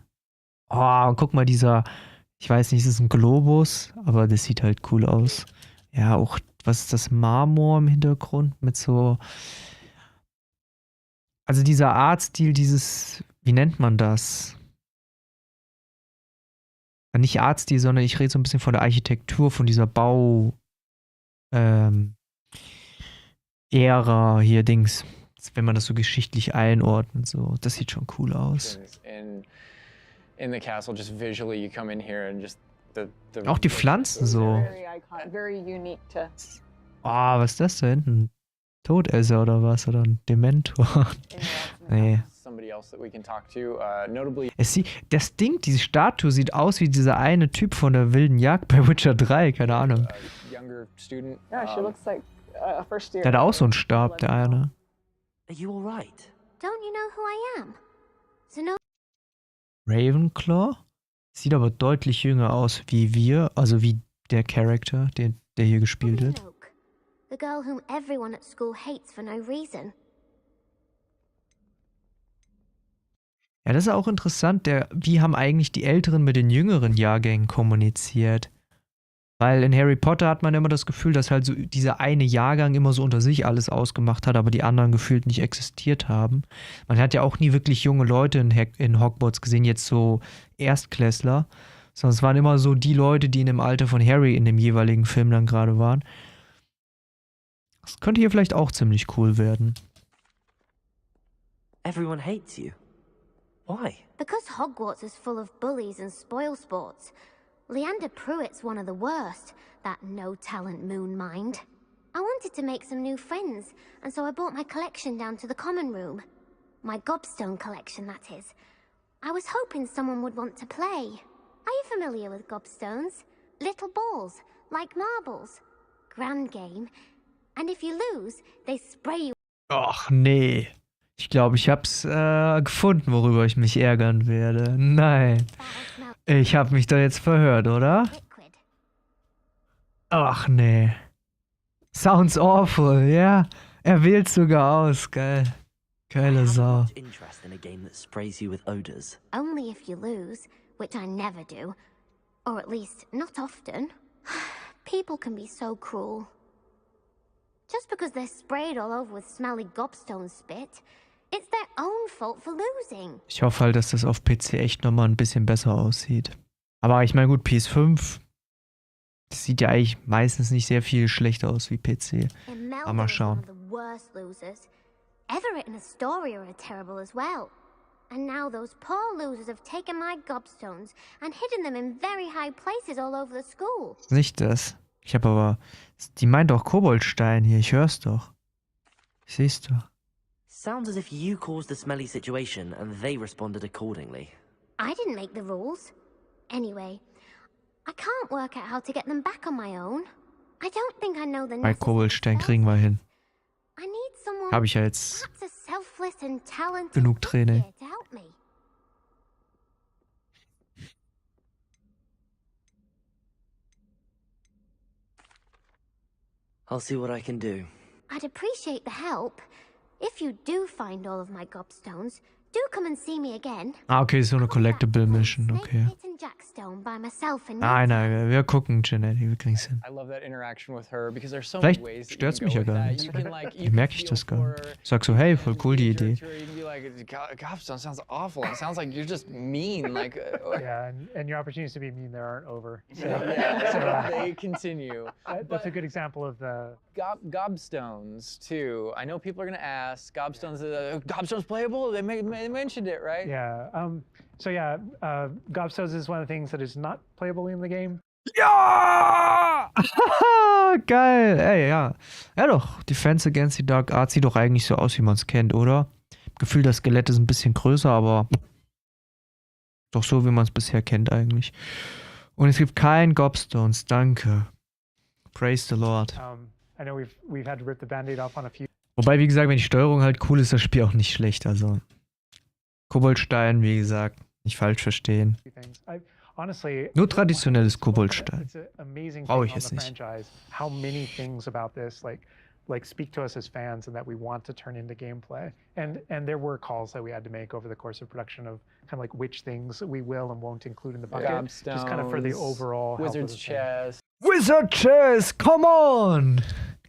Oh, guck mal, dieser, ich weiß nicht, ist es ein Globus, aber das sieht halt cool aus. Ja, auch, was ist das, Marmor im Hintergrund mit so, also dieser Artstil, dieses, wie nennt man das? Nicht Artstil, sondern ich rede so ein bisschen von der Architektur, von dieser Ära hier, Dings, wenn man das so geschichtlich einordnet, so, das sieht schon cool aus. In the castle, just visually, you come in here and just the Auch die Pflanzen so. Very iconic, very unique to. Oh, was ist das da hinten? Todesser oder was? Oder ein Dementor? Nee. Somebody else that we can talk to, notably. Das Ding, diese Statue sieht aus wie dieser eine Typ von der wilden Jagd bei Witcher 3, keine Ahnung. Younger student. Yeah, she looks like a first year. Der hat auch so einen Stab, der eine. Are you alright? Don't you know who I am? So no Ravenclaw? Sieht aber deutlich jünger aus wie wir, also wie der Charakter, der hier gespielt wird. Oak, the girl whom everyone at school hates for no reason. Ja, das ist auch interessant, wie haben eigentlich die Älteren mit den jüngeren Jahrgängen kommuniziert? Weil in Harry Potter hat man immer das Gefühl, dass halt so dieser eine Jahrgang immer so unter sich alles ausgemacht hat, aber die anderen gefühlt nicht existiert haben. Man hat ja auch nie wirklich junge Leute in Hogwarts gesehen, jetzt so Erstklässler, sondern es waren immer so die Leute, die in dem Alter von Harry in dem jeweiligen Film dann gerade waren. Das könnte hier vielleicht auch ziemlich cool werden. Everyone hates you. Why? Because Hogwarts is full of bullies and spoilsports. Leander Pruitt's one of the worst, that no-talent moon mind. I wanted to make some new friends, and so I brought my collection down to the common room. My gobstone collection, that is. I was hoping someone would want to play. Are you familiar with gobstones? Little balls, like marbles. Grand game. And if you lose, they spray you. Och nee. Ich glaube, ich hab's gefunden, worüber ich mich ärgern werde. Nein. Ich hab mich da jetzt verhört, oder? Liquid. Ach nee. Sounds awful, ja. Er wählt sogar aus, geil. Geile Sau. Much interest in a game that sprays you with odors. Only if you lose, which I never do. Or at least, not often. People can be so cruel. Just because they're sprayed all over with smelly gobstone spit It's their own fault for losing. Ich hoffe halt, dass das auf PC echt nochmal ein bisschen besser aussieht. Aber ich meine, gut, PS5, das sieht ja eigentlich meistens nicht sehr viel schlechter aus wie PC. Aber mal schauen. Everett and Astoria are terrible as well. And now those poor losers have taken my gobstones and hidden them in very high places all over the school. Nicht das. Ich habe aber... Die meint doch Koboldstein hier, ich hör's doch. Ich seh's doch. Sounds as if you caused the smelly situation and they responded accordingly. I didn't make the rules. Anyway, I can't work out how to get them back on my own. I don't think I know the Bei Koboldstein kriegen wir hin. I need someone, Habe ich ja jetzt perhaps a selfless and talented genug Training. wizard to help me. I'll see what I can do. I'd appreciate the help. If you do find all of my gobstones, do come and see me again. Ah, okay, so eine Collectible Mission, okay. Nein, nein, wir gucken, Janetti, wir kriegen's hin. I love that interaction with her because there's so many Vielleicht ways that you stört's can mich go ja with gar that. nicht. You can like Wie merke ich das gar nicht? Ich sag so, hey, voll cool die Idee. You can be like, Gobstone sounds awful. It sounds like you're just mean. Like, Yeah, and your opportunities to be mean there aren't over. So, yeah, they continue. that's a good example of the... Gobstones too. I know people are gonna ask. Gobstones playable? They mentioned it, right? Yeah. So yeah, gobstones is one of the things that is not playable in the game. Ja! Geil, ey, ja. Ja doch, Defense Against the Dark Arts sieht doch eigentlich so aus, wie man es kennt, oder? Gefühl, das Skelett ist ein bisschen größer, aber doch so, wie man es bisher kennt eigentlich. Und es gibt kein Gobstones, danke. Praise the Lord. I know we've had to rip the Band-Aid off on a few Wobei, wie gesagt, wenn die Steuerung halt cool ist, das Spiel auch nicht schlecht, also. Koboldstein, wie gesagt, nicht falsch verstehen. things. Honestly, Nur traditionelles Koboldstein. It's an amazing Brauche thing ich on jetzt the nicht. franchise. How many things about this like speak to us as fans and that we want to turn into gameplay. And there were calls that we had to make over the course of production of kind of like which things we will and won't include in the bucket. Just kind of for the Gobstones, overall health of Wizard's the thing. chest. Wizard Chess, come on!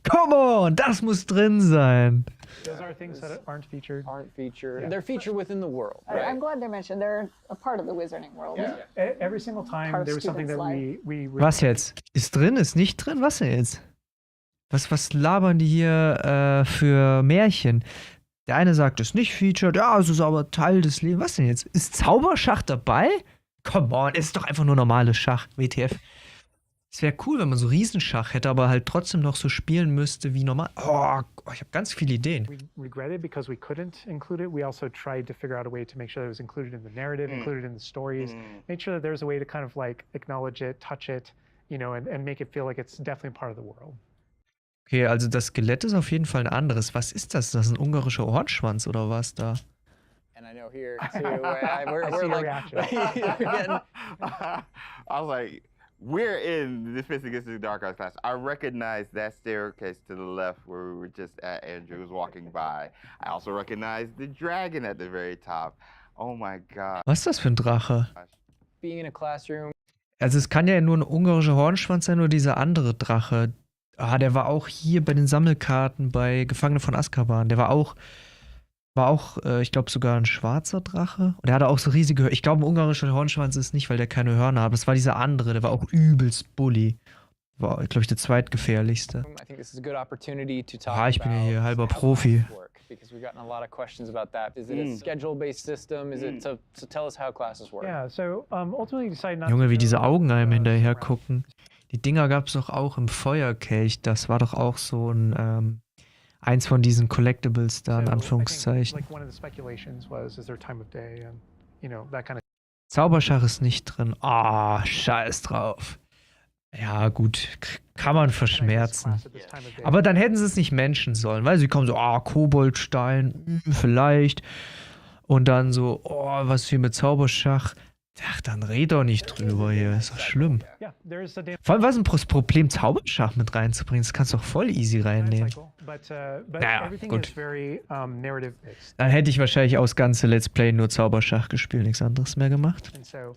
Come on, das muss drin sein. Those are things that aren't featured. Aren't featured. Yeah. They're featured within the world. I'm glad they're mentioned. They're a part of the wizarding world. Every single time Part of there was something that students' we Was jetzt? Ist drin, ist nicht drin? Was denn jetzt? Was labern die hier für Märchen? Der eine sagt, es ist nicht featured, ja, es ist aber Teil des Lebens. Was denn jetzt? Ist Zauberschach dabei? Come on, es ist doch einfach nur normales Schach, WTF. Es wäre cool, wenn man so Riesenschach hätte, aber halt trotzdem noch so spielen müsste wie normal. Oh, ich habe ganz viele Ideen. We regretted because we couldn't include it. We also tried to figure out a way to make sure that it was included in the narrative, included in the stories, make sure that there's a way to kind of like acknowledge it, touch it, you know, and make it feel like it's definitely part of the world. Okay, also das Skelett ist auf jeden Fall ein anderes. Was ist das? Das ist ein ungarischer Ohrenschwanz oder was da? And I know here too, we're see your like, reaction. you're getting, I was like, we're in the Defense Against the Dark Arts class. I recognized that staircase to the left where we were just at. Andrew was walking by. I also recognized the dragon at the very top. Oh my God. Was ist das für ein Drache? being in a classroom. Also es kann ja nur ein ungarischer Hornschwanz sein oder dieser andere Drache. Ah, der war auch hier bei den Sammelkarten bei Gefangene von Azkaban. Der war auch, ich glaube sogar ein schwarzer Drache. Und der hatte auch so riesige Hörner. Ich glaube, ein ungarischer Hornschwanz ist nicht, weil der keine Hörner hat. Das war dieser andere, der war auch übelst bully. War, glaube ich, der zweitgefährlichste. I think this is a good opportunity to talk Ah, ich bin ja hier halber how Profi. classes work, because we've gotten a lot of questions about that. Is it a schedule-based system? Is it to tell us how classes work? Yeah, so ultimately decided not Junge, to wie go, diese Augen einem hinterher around. gucken. Die Dinger gab es doch auch im Feuerkelch. Das war doch auch so ein, eins von diesen Collectibles da, in So, I think, Anführungszeichen. like one of the speculations was, is there time of day and, you know, that kind of Zauberschach ist nicht drin. Ah, scheiß drauf. Ja, gut, kann man verschmerzen. class at this time of day. Aber dann hätten sie es nicht menschen sollen, weil sie kommen so, Koboldstein, vielleicht. Und dann so, was hier mit Zauberschach. Ach, dann red doch nicht drüber hier, ist doch schlimm. Yeah, there is a damn Vor allem, was ist das Problem, Zauberschach mit reinzubringen? Das kannst du doch voll easy reinnehmen. cycle, but Naja, everything gut. is very narrative based. Dann hätte ich wahrscheinlich aus ganze Let's Play nur Zauberschach gespielt, nichts anderes mehr gemacht. And so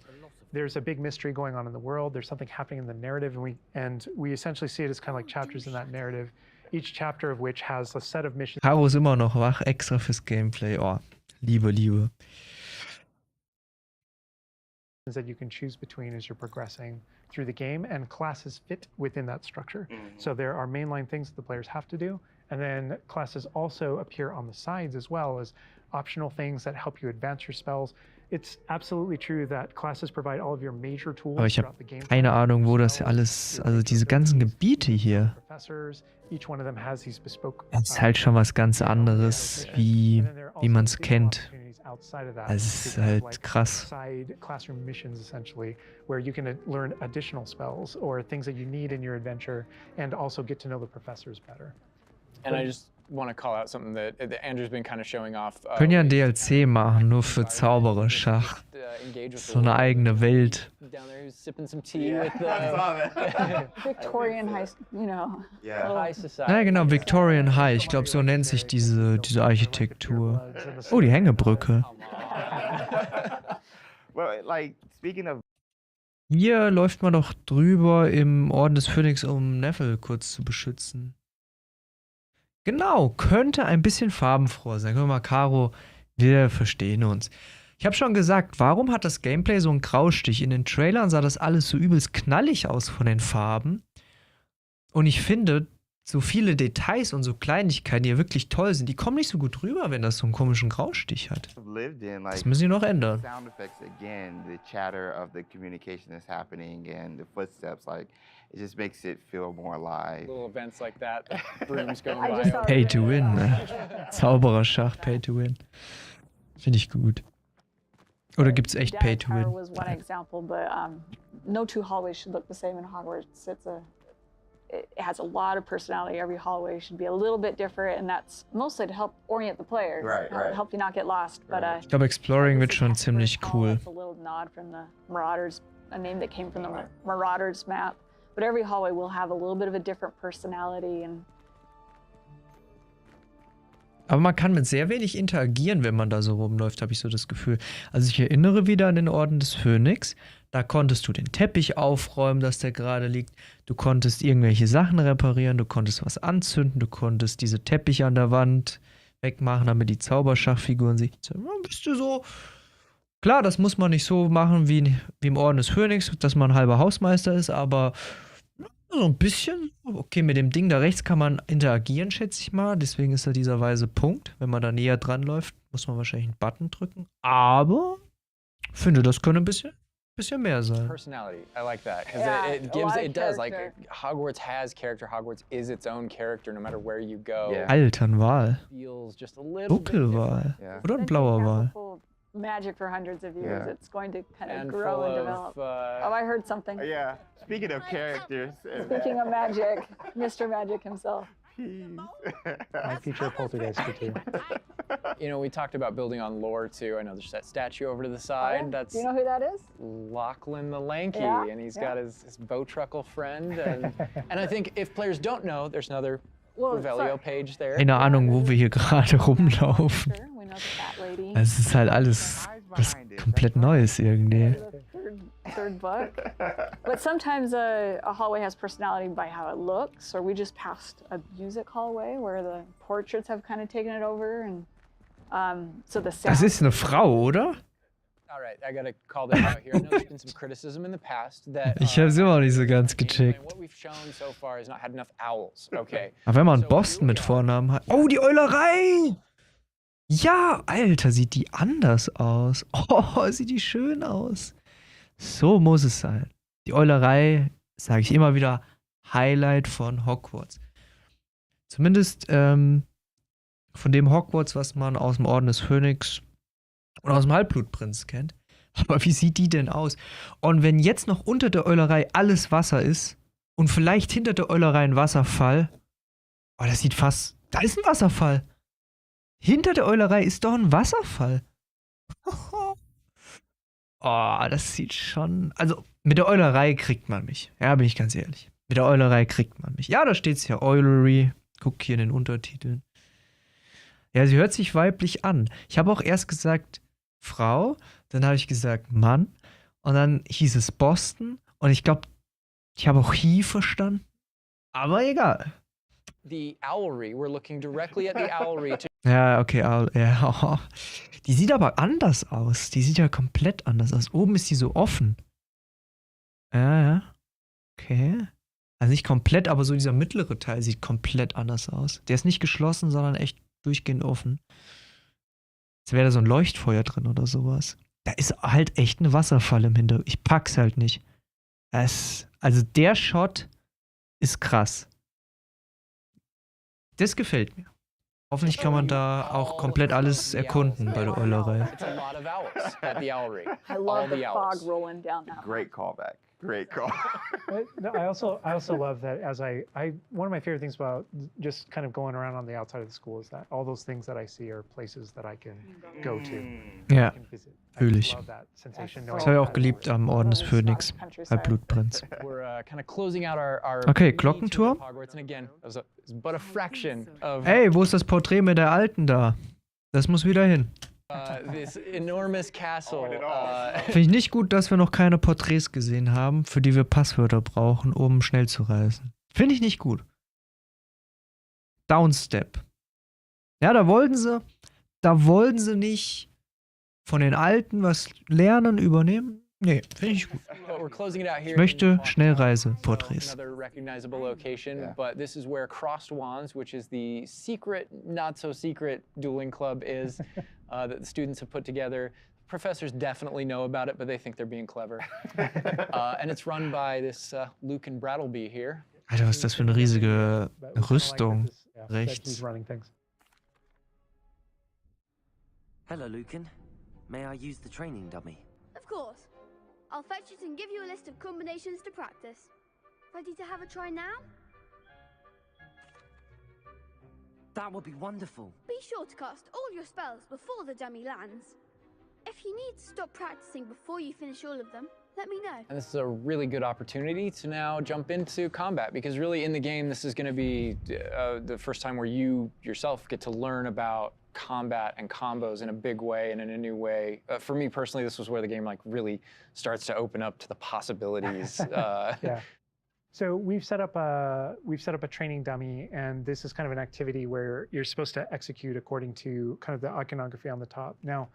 there's a big mystery going on in the world. There's something happening in the narrative, and we essentially see it as kind of like chapters in that narrative. each chapter of which has a set of missions Caro ist immer noch wach, extra fürs Gameplay. Oh, Liebe. that you can choose between as you're progressing through the game, and classes fit within that structure. So there are mainline things that the players have to do, and then classes also appear on the sides as well as optional things that help you advance your spells. It's absolutely true that classes provide all of your major tools Aber ich habe throughout the game. keine Ahnung, wo das alles, also diese ganzen Gebiete hier, Each one of them has these bespoke, das ist halt schon was ganz anderes, wie man es kennt. Es ist halt krass. Side classroom missions essentially, where you can learn additional spells or things that you need in your adventure, and also get to know the professors better. And I just want to call out something that Andrew's been kind of showing off. Können ja ein DLC machen, nur für Zauberer Schach. So eine eigene Welt. Down there sipping some tea with the Victorian high, high society. Ja, genau, Victorian High. Ich glaube, so nennt sich diese Architektur. Oh, die Hängebrücke. Well, like, speaking of Hier läuft man doch drüber im Orden des Phönix, um Neville kurz zu beschützen. Genau, könnte ein bisschen farbenfroher sein. Guck mal, Caro, wir verstehen uns. Ich habe schon gesagt, warum hat das Gameplay so einen Graustich? In den Trailern sah das alles so übelst knallig aus von den Farben. Und ich finde, so viele Details und so Kleinigkeiten, die ja wirklich toll sind, die kommen nicht so gut rüber, wenn das so einen komischen Graustich hat. Das müssen sie noch ändern. sound effects again, the chatter of the communication that's happening and the footsteps, like it just makes it feel more alive. Little events like that, the brooms going I by. just thought- Pay to win, ne? Zaubererschach, Pay to win. Finde ich gut. Oder gibt's echt Pay to Tower win? was one example, but no two hallways should look the same in Hogwarts. It has a lot of personality. Every hallway should be a little bit different, and that's mostly to help orient the player, Right, right. help you not get lost. But Ich glaube, Exploring wird schon this is ziemlich first hall, cool. It's a little nod from the Marauders, a name that came from the Marauders map. But every hallway will have a little bit of a different personality, and Aber man kann mit sehr wenig interagieren, wenn man da so rumläuft, habe ich so das Gefühl. Also ich erinnere wieder an den Orden des Phönix. Da konntest du den Teppich aufräumen, dass der gerade liegt. Du konntest irgendwelche Sachen reparieren, du konntest was anzünden, du konntest diese Teppiche an der Wand wegmachen, damit die Zauberschachfiguren sich... Bist du so... Klar, das muss man nicht so machen wie im Orden des Phönix, dass man halber Hausmeister ist, aber so ein bisschen. Okay, mit dem Ding da rechts kann man interagieren, schätze ich mal. Deswegen ist da dieser weiße Punkt. Wenn man da näher dran läuft, muss man wahrscheinlich einen Button drücken. Aber ich finde, das könnte ein bisschen mehr sein. Personality, I like that because Yeah, it a gives, lot of it does like character. Hogwarts has character. Hogwarts is its own character, no matter where you go. Yeah. Alternwahl. Feels just a little bit Dunkelwahl. Yeah. Oder Then blauer castle Wahl. full of magic for hundreds of years. Yeah. It's going to kind of and grow full and of, develop. Oh, I heard something. Yeah. Speaking of characters, Speaking of magic, Mr. Magic himself. Might feature a poltergeist or two. You know, we talked about building on lore too. I know there's that statue over to the side. Oh, yeah? That's Do you know who that is? Lachlan the Lanky, Yeah, and he's yeah. got his Bowtruckle friend. And I think if players don't know, there's another Well, Revelio sorry. page there. Keine Ahnung, wo wir hier gerade rumlaufen. Sure, we know the fat lady. Es ist halt alles was komplett Neues irgendwie. The third book. But sometimes a hallway has personality by how it looks, or we just passed a music hallway where the portraits have kind of taken it over, and so the sound. Das ist eine Frau, oder? All right, I gotta call that out here. I know there's been some criticism in the past that Ich habe es immer noch nicht so ganz gameplay, gecheckt. what we've shown so far has not had enough owls. Okay. Aber wenn man So Boston here mit we are. Vornamen hat. Oh, die Eulerei! Ja, Alter, sieht die anders aus. Oh, sieht die schön aus. So muss es sein. Die Eulerei, sage ich immer wieder, Highlight von Hogwarts. Zumindest von dem Hogwarts, was man aus dem Orden des Phönix und aus dem Halbblutprinz kennt. Aber wie sieht die denn aus? Und wenn jetzt noch unter der Eulerei alles Wasser ist und vielleicht hinter der Eulerei ein Wasserfall, oh, das sieht fast... Da ist ein Wasserfall. Hinter der Eulerei ist doch ein Wasserfall. Oh, das sieht schon... Also, mit der Eulerei kriegt man mich. Ja, bin ich ganz ehrlich. Mit der Eulerei kriegt man mich. Ja, da steht es ja Eulery. Guck hier in den Untertiteln. Ja, sie hört sich weiblich an. Ich habe auch erst gesagt Frau, dann habe ich gesagt Mann und dann hieß es Boston und ich glaube, ich habe auch He verstanden. Aber egal. the owlry. We're looking directly at the owlry to Ja, okay, ja. Die sieht aber anders aus. Die sieht ja komplett anders aus. Oben ist die so offen. Ja. Okay. Also nicht komplett, aber so dieser mittlere Teil sieht komplett anders aus. Der ist nicht geschlossen, sondern echt durchgehend offen. Als wäre da so ein Leuchtfeuer drin oder sowas. Da ist halt echt eine Wasserfall im Hintergrund. Ich pack's halt nicht. Also der Shot ist krass. Das gefällt mir. Hoffentlich kann man da auch komplett alles erkunden bei der Eulerei. It's a lot of owls at the owlry. I All love the the fog owls. rolling down that. Great callback. Great call. But no, I also love that as one of my favorite things about just kind of going around on the outside of the school is that all those things that I see are places that I can go to. Ja, I can visit. I fühle just ich. love that sensation Das knowing habe ich auch that geliebt am Orden des Phönix bei Blutprinz. We're kind of closing out our Okay, mini Glockenturm. tour of Hogwarts, and again, it was but a fraction of Ey, wo ist das Porträt mit der Alten da? Das muss wieder hin. this enormous castle. Finde ich nicht gut, dass wir noch keine Porträts gesehen haben, für die wir Passwörter brauchen, um schnell zu reisen. Finde ich nicht gut. Downstep. Ja, da wollten sie nicht von den Alten was lernen, übernehmen. Nee, finde ich gut. But we're closing it out here Ich möchte in Schnellreiseporträts. another recognizable location, Yeah. but this is where Crossed Wands, which is the secret, not so secret dueling club is that the students have put together. Professors definitely know about it, but they think they're being clever. And it's run by this Luke and Brattleby here. Alter, was ist das für eine riesige But we kinda like Rüstung that that rechts. he's running things. Hello, Lucan. May I use the training dummy? Of course. I'll fetch it and give you a list of combinations to practice. Ready to have a try now? That would be wonderful. Be sure to cast all your spells before the dummy lands. If you need to stop practicing before you finish all of them, let me know. And this is a really good opportunity to now jump into combat, because really in the game, this is going to be the first time where you yourself get to learn about combat and combos in a big way and in a new way. For me personally, this was where the game like really starts to open up to the possibilities. Yeah. So we've set up a training dummy, and this is kind of an activity where you're supposed to execute according to kind of the iconography on the top. Now,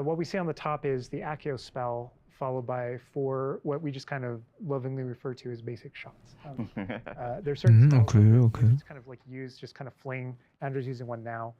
what we see on the top is the Accio spell, followed by 4 what we just kind of lovingly refer to as basic shots. There's certain spells okay. it's kind of like used, just kind of fling. Andrew's using one now.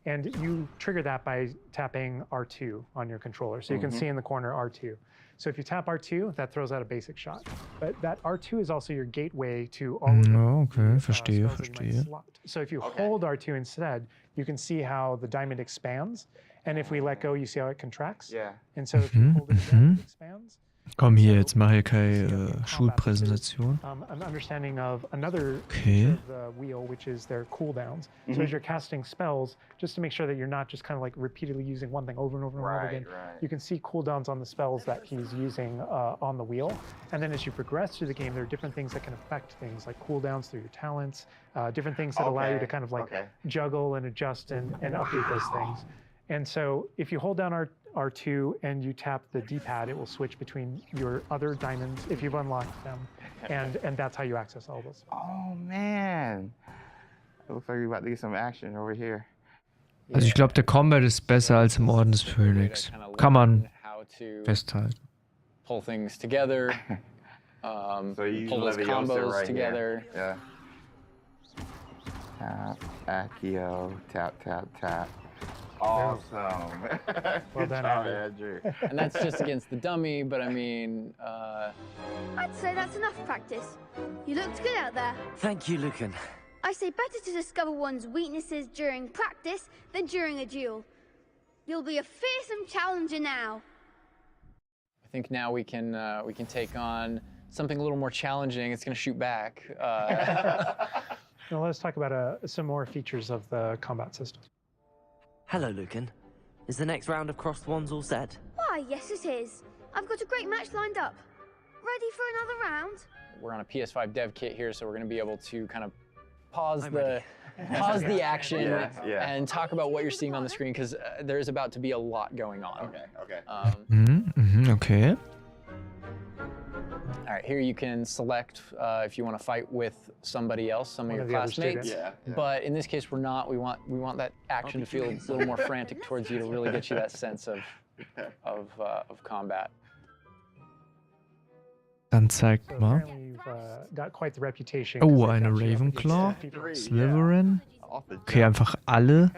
And you trigger that by tapping R2 on your controller. So you can see in the corner R2. So if you tap R2, that throws out a basic shot. But that R2 is also your gateway to all of the Okay, verstehe, spells that you might verstehe. slot. So if you hold R2 instead, you can see how the diamond expands. And if we let go, you see how it contracts. Yeah. And so if you hold it again, it expands. Komm hier, jetzt mache ich keine Schulpräsentation. An understanding of another Okay. feature of the wheel, which is their cooldowns. So as you're casting spells, just to make sure that you're not just kind of like repeatedly using one thing over and over and over again, you can see cooldowns on the spells that he's using on the wheel. And then as you progress through the game, there are different things that can affect things, like cooldowns through your talents, different things that allow you to kind of like juggle and adjust and update those things. And so if you hold down R2 and you tap the D-pad, it will switch between your other diamonds if you've unlocked them, and that's how you access all those. Oh man. It looks like we're about to get some action over here. Also ich glaube, der Combat ist besser als im Orden des Phönix. Kann man how to festhalten. pull things together, So you use pull those Leviosa combos right together. here. Yeah. Tap, Accio, tap, tap, tap. Awesome. Well Good done, job, Andrew. Andrew. And that's just against the dummy, but I mean, I'd say that's enough practice. You looked good out there. Thank you, Lucan. I say better to discover one's weaknesses during practice than during a duel. You'll be a fearsome challenger now. I think now we can take on something a little more challenging. It's going to shoot back. Now let's talk about some more features of the combat system. Hello, Lucan. Is the next round of Crossed Wands all set? Why, yes it is. I've got a great match lined up. Ready for another round? We're on a PS5 dev kit here, so we're going to be able to kind of pause I'm the ready. action Yeah. and talk about what you're seeing on the screen, because there is about to be a lot going on. Okay. Um, Okay. all right, here you can select if you want to fight with somebody else, some of your classmates. But in this case, we're not. We want that action to feel a little more frantic towards you to really get you that sense of combat. Dann zeigt mal. Apparently you've got quite the reputation. Oh, eine Ravenclaw. Slytherin. Okay, einfach alle.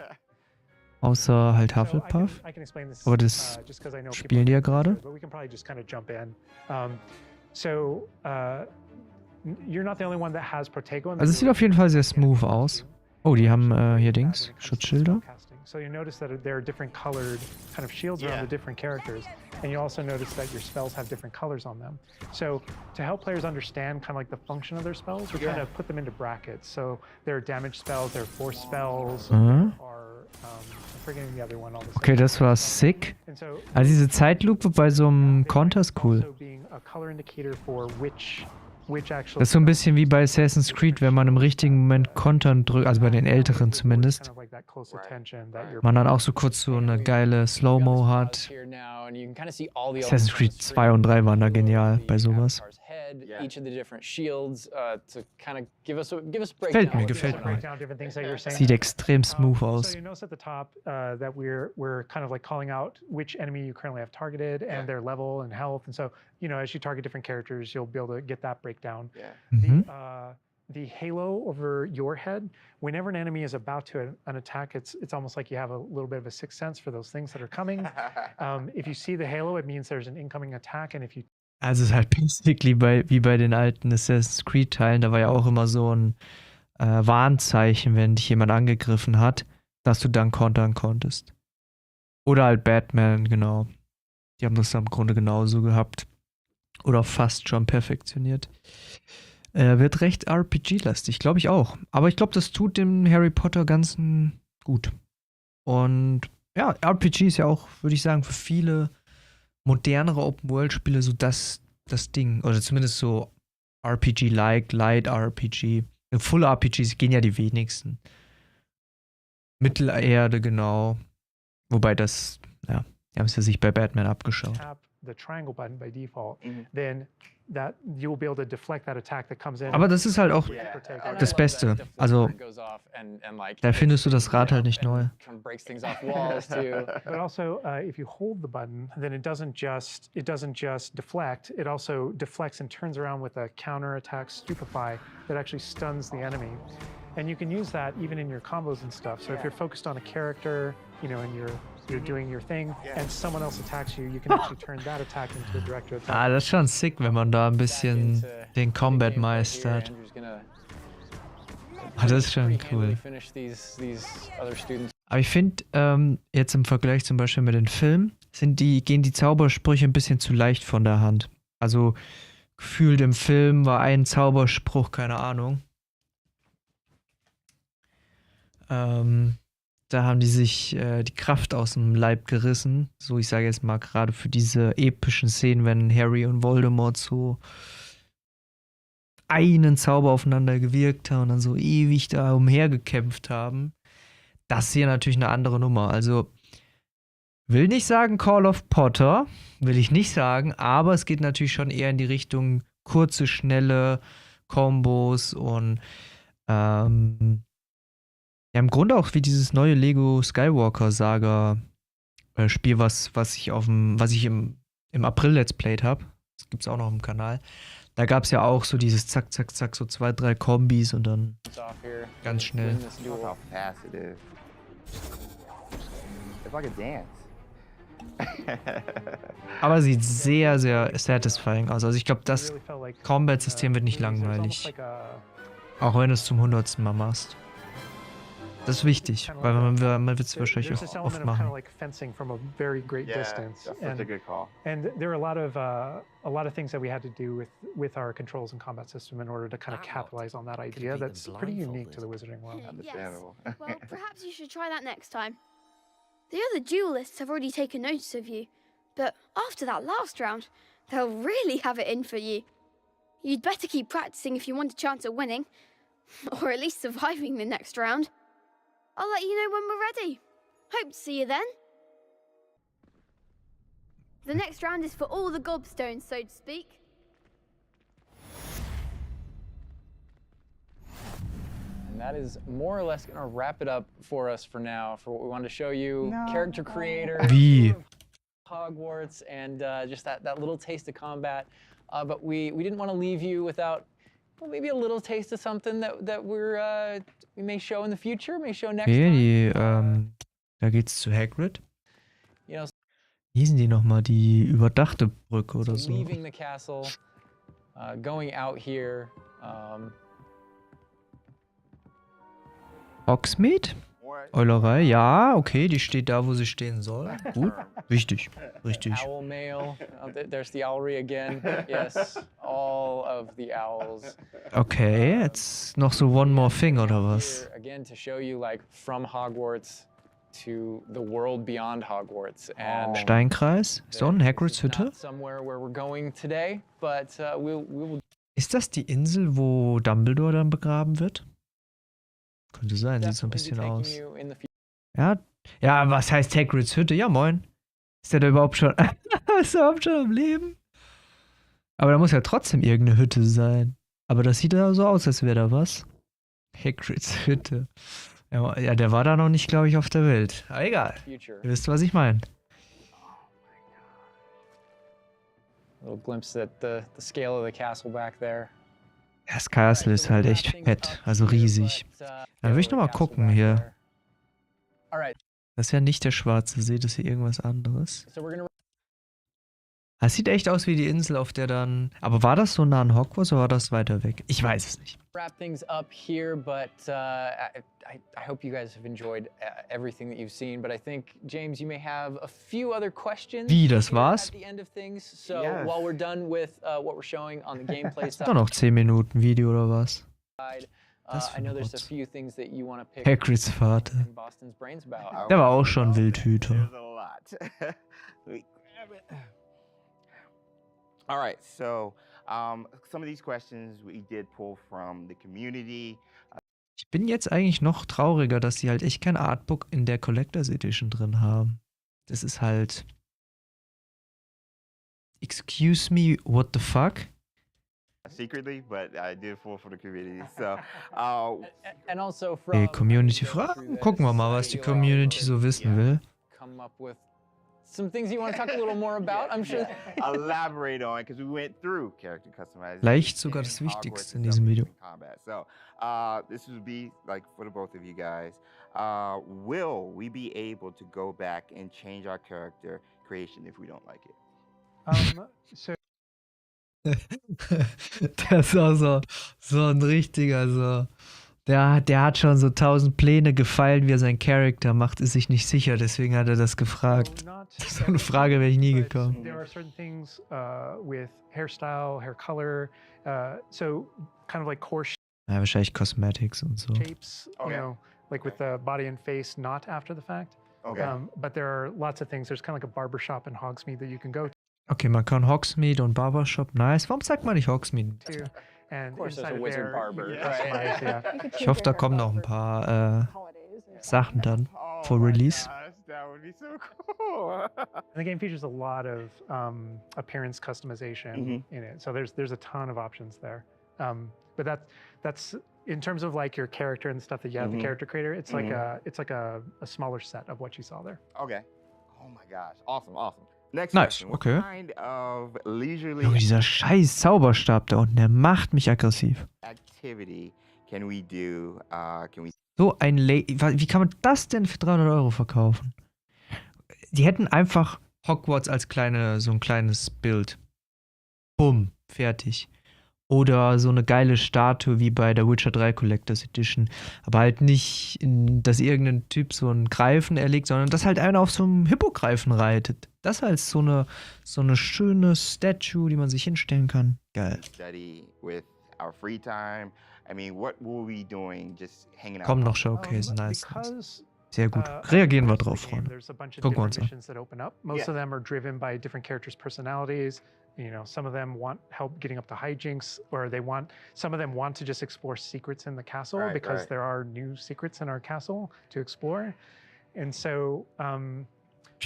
Außer halt Hufflepuff. Aber das spielen die ja gerade. Also es sieht auf jeden Fall sehr smooth aus. Oh, die haben hier Dings, Schutzschilder. So you notice that there are different colored kind of shields around the different characters, and you also notice that your spells have different colors on them. So to help players understand kind of like the function of their spells, we're trying to put them into brackets. So there are damage spells, there are force spells, I'm forgetting the other one. Okay, das war sick. Also diese Zeitlupe bei so einem Konter ist cool. Das ist so ein bisschen wie bei Assassin's Creed, wenn man im richtigen Moment kontern drückt, also bei den älteren zumindest. Man dann auch so kurz so eine geile Slow-Mo hat. Assassin's Creed 2 und 3 waren da genial bei sowas. Gefällt mir. Sieht extrem smooth aus. We're kind of like calling out which enemy you currently have targeted and their level and health, and so as you target different characters, you'll be able to get that breakdown. The halo over your head, whenever an enemy is about to an attack, it's almost like you have a little bit of a sixth sense for those things that are coming. If you see the halo, it means there's an incoming attack, and if you Also es ist halt basically wie bei den alten Assassin's Creed Teilen, da war ja auch immer so ein Warnzeichen, wenn dich jemand angegriffen hat, dass du dann kontern konntest. Oder halt Batman, genau. Die haben das im Grunde genauso gehabt. Oder fast schon perfektioniert. Wird recht RPG-lastig, glaube ich auch. Aber ich glaube, das tut dem Harry Potter Ganzen gut. Und ja, RPG ist ja auch, würde ich sagen, für viele modernere Open-World-Spiele so das Ding. Oder zumindest so RPG-like, Light RPG. Full RPGs gehen ja die wenigsten. Mittelerde, genau. Wobei das, ja, die haben es ja sich bei Batman abgeschaut. The triangle button by default, then that you'll be able to deflect that attack that comes in. Aber das ist halt auch das Beste. Also da findest du das Rad halt nicht neu. But also, if you hold the button, then it doesn't just deflect. It also deflects and turns around with a counter attack stupefy that actually stuns the enemy. And you can use that even in your combos and stuff. So if you're focused on a character, and you're doing your thing, and someone else attacks you, you can actually turn that attack into a direct attack. Ah, das ist schon sick, wenn man da ein bisschen den Combat meistert. Ah, das ist schon cool. Aber ich finde, jetzt im Vergleich zum Beispiel mit den Filmen, gehen die Zaubersprüche ein bisschen zu leicht von der Hand. Also gefühlt im Film war ein Zauberspruch, keine Ahnung. Da haben die sich die Kraft aus dem Leib gerissen. So, ich sage jetzt mal gerade für diese epischen Szenen, wenn Harry und Voldemort so einen Zauber aufeinander gewirkt haben und dann so ewig da umhergekämpft haben. Das ist hier natürlich eine andere Nummer. Also, will nicht sagen Call of Potter, will ich nicht sagen, aber es geht natürlich schon eher in die Richtung kurze, schnelle Kombos und ja, im Grunde auch wie dieses neue Lego Skywalker Saga Spiel, was ich im April Let's Played habe. Das gibt's auch noch im Kanal. Da gab es ja auch so dieses Zack, Zack, Zack, so 2, 3 Kombis und dann ganz schnell. Aber sieht sehr, sehr satisfying aus. Also ich glaube, das Combat-System wird nicht langweilig. Auch wenn du es zum 100. Mal machst. Das ist wichtig, weil man wird es wahrscheinlich auch oft machen. And there are a lot of things that we had to do with our controls and combat system in order to kind of capitalize on that idea that's pretty unique to the Wizarding world. Yes. Well, perhaps you should try that next time. The other duelists have already taken notice of you, but after that last round, they'll really have it in for you. You'd better keep practicing if you want a chance at winning, or at least surviving the next round. I'll let you know when we're ready. Hope to see you then. The next round is for all the gobstones, so to speak. that is more or less gonna wrap it up for us for now, for what we wanted to show you. Character creator, Wie? Hogwarts, and just that little taste of combat. But we didn't want to leave you without, well, maybe a little taste of something that we may show in the future, may show next Okay, time. da geht's zu Hagrid. You know, Wie hießen die nochmal? Die überdachte Brücke oder so. leaving the castle, going out here. Hogsmeade? Eulerei, ja, okay, die steht da, wo sie stehen soll. Gut, wichtig, richtig. Owl mail. There's the owlry again. Yes, all of the owls. Okay, jetzt noch so one more thing oder was? Here again to show you like from Hogwarts to the world beyond Hogwarts. And Steinkreis? Ist da unten Hagrids Hütte? not somewhere where we're going today, but we will. Ist das die Insel, wo Dumbledore dann begraben wird? Könnte sein, sieht so ein bisschen definitely be aus. taking you in the future. Ja, ja, was heißt Hagrids Hütte? Ja, moin. Ist der da überhaupt schon, ist der überhaupt schon am Leben? Aber da muss ja trotzdem irgendeine Hütte sein. Aber das sieht ja so aus, als wäre da was. Hagrids Hütte. Ja, der war da noch nicht, glaube ich, auf der Welt. Aber egal. Future. Ihr wisst, was ich meine. Little glimpse at the scale of the castle back there. Ja, das Castle ist halt echt fett, also riesig. Dann will ich nochmal gucken hier. Alright, Das ist ja nicht der schwarze See, das ist hier irgendwas anderes. so we're gonna Das sieht echt aus wie die Insel, auf der dann... Aber war das so nah an Hogwarts oder war das weiter weg? Ich weiß es nicht. wrap things up here, but I hope you guys have enjoyed everything that you've seen. But I think, James, you may have a few other questions. Wie, das here war's? At the end of things. So Yes. while we're done with what we're showing on the gameplay Ist doch noch 10 Minuten Video oder was? side, Das für I know ein there's a Rotz. few things that you want to pick Hagrids Vater. Boston's brains about. Der war auch schon Wildhüter. There's a lot. Let me grab it. All right, so some of these questions we did pull from the community. Ich bin jetzt eigentlich noch trauriger, dass sie halt echt kein Artbook in der Collectors Edition drin haben. Das ist halt... Excuse me, what the fuck? Secretly, but I did pull for the community. So, And also Okay, from Community-Fragen? Gucken wir mal, was die Community so wissen will. come up with some things you want to talk a little more about. I'm sure. elaborate on, because we went through character customization. Vielleicht sogar das in Wichtigste Hogwarts in diesem Video. and combat. So, this would be like for the both of you guys. Will we be able to go back and change our character creation if we don't like it? So Das ist auch so ein richtiger, so. Der hat schon so 1000 Pläne gefeilt, wie er seinen Charakter macht, ist sich nicht sicher, deswegen hat er das gefragt. So eine Frage wäre ich nie but gekommen. There are certain things with hairstyle, hair color, so kind of like core Ja, wahrscheinlich Cosmetics und so. shapes, Okay. you know, like with the body and face, not after the fact. Okay. But there are lots of things. There's kind of like a barbershop in Hogsmeade that you can go Okay, man kann Hogsmeade und Barbershop. Nice. Warum sagt man nicht Hogsmeade? to, and Of course, there's inside a of wizard there, barber, you can right? customize, yeah. You could Ich choose hoffe, your da hair kommen noch ein color paar for holidays and Sachen dann Oh vor my Release. gosh, that would be so cool. And the game features a lot of appearance customization Mhm. in it, so there's a ton of options there. But that's in terms of like your character and stuff that you have, Mhm. the character creator. It's like Mhm. a smaller set of what you saw there. Okay. Oh my gosh. Awesome, awesome. Next Nice, question. What okay. kind of leisurely Junge, dieser scheiß Zauberstab da unten, der macht mich aggressiv. activity can we do? Can we So ein wie kann man das denn für 300 € verkaufen? Die hätten einfach Hogwarts als so ein kleines Bild. Bumm, fertig. Oder so eine geile Statue wie bei der Witcher 3 Collectors Edition. Aber halt nicht, dass irgendein Typ so einen Greifen erlegt, sondern dass halt einer auf so einem Hippogreifen reitet. Das als so eine schöne Statue, die man sich hinstellen kann. Geil. study with our free time? I mean, what will we be doing? Just hanging out? Kommen noch Showcase, nice. Because Sehr gut. at Reagieren wir the drauf, game, Freunde. There's a bunch of Gucken wir different uns an. missions that open up. Most of them are driven by different characters' personalities. You know, some of them want help getting up to hijinks, or some of them want to just explore secrets in the castle Right, because right. there are new secrets in our castle to explore. And so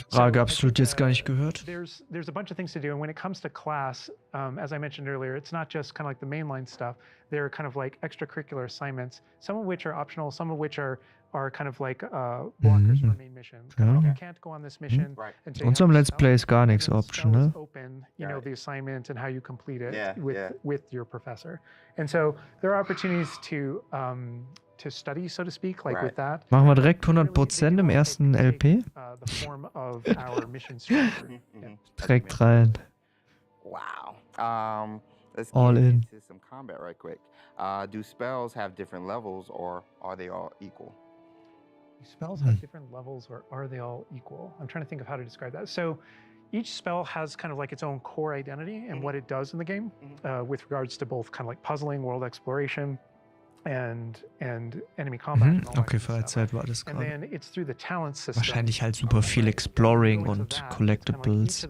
Frage absolut jetzt gar nicht gehört. There's a bunch of things to do, and when it comes to class, as I mentioned earlier, it's not just kind of like the mainline stuff. There are kind of like extracurricular assignments, some of which are optional, some of which are kind of like blockers for main missions. Ja. You can't go on this mission until you Unserem have a Let's spell, Play ist gar and nichts then the Option, spell ne? is open, you know, the assignment and how you complete it Yeah, with your professor. And so there are opportunities to study, so to speak, like with that. Machen wir direkt 100% im ersten LP? The form of our mission structure. Direkt rein. Wow. Let's All get in. into some combat right quick. Do spells have different levels, or are they all equal? Do spells have different levels, or are they all equal? I'm trying to think of how to describe that. So each spell has kind of like its own core identity and what it does in the game, with regards to both kind of like puzzling, world exploration, and enemy combat. And all that Okay, kind of Freizeit stuff. war das And gerade. then it's through the talent system. Wahrscheinlich halt super viel Exploring und Collectibles,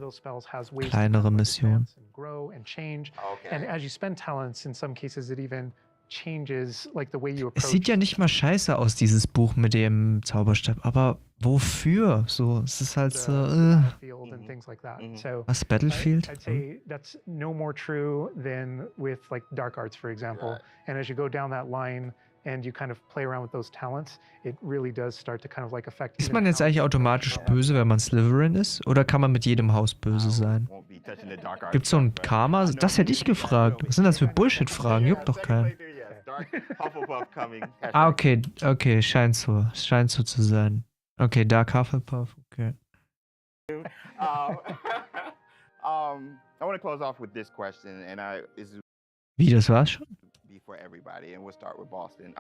kleinere Missionen. Grow and change. And as you spend talents, in some cases it even changes like the way you approach. Es sieht ja nicht mal scheiße aus, dieses Buch mit dem Zauberstab, aber wofür? So, es ist halt so, Battlefield and things like that. So Was, Battlefield? I'd say that's no more true than with like dark arts, for example. And as you go down that line and you kind of play around with those talents, it really does start to kind of like affect. Ist man jetzt eigentlich automatisch böse, wenn man Slytherin ist? Oder kann man mit jedem Haus böse sein? Won't be touching the dark arts Gibt's so ein stuff, but- Karma? Das hätte ich gefragt. Was sind das für Bullshit-Fragen? Juckt doch keinen. Yes, dark Hufflepuff coming. Ah, okay, scheint so zu sein. Okay, Dark Hufflepuff, okay. I want to close off with this question, and this is Wie, das war's schon? be for everybody, and we'll start with Boston.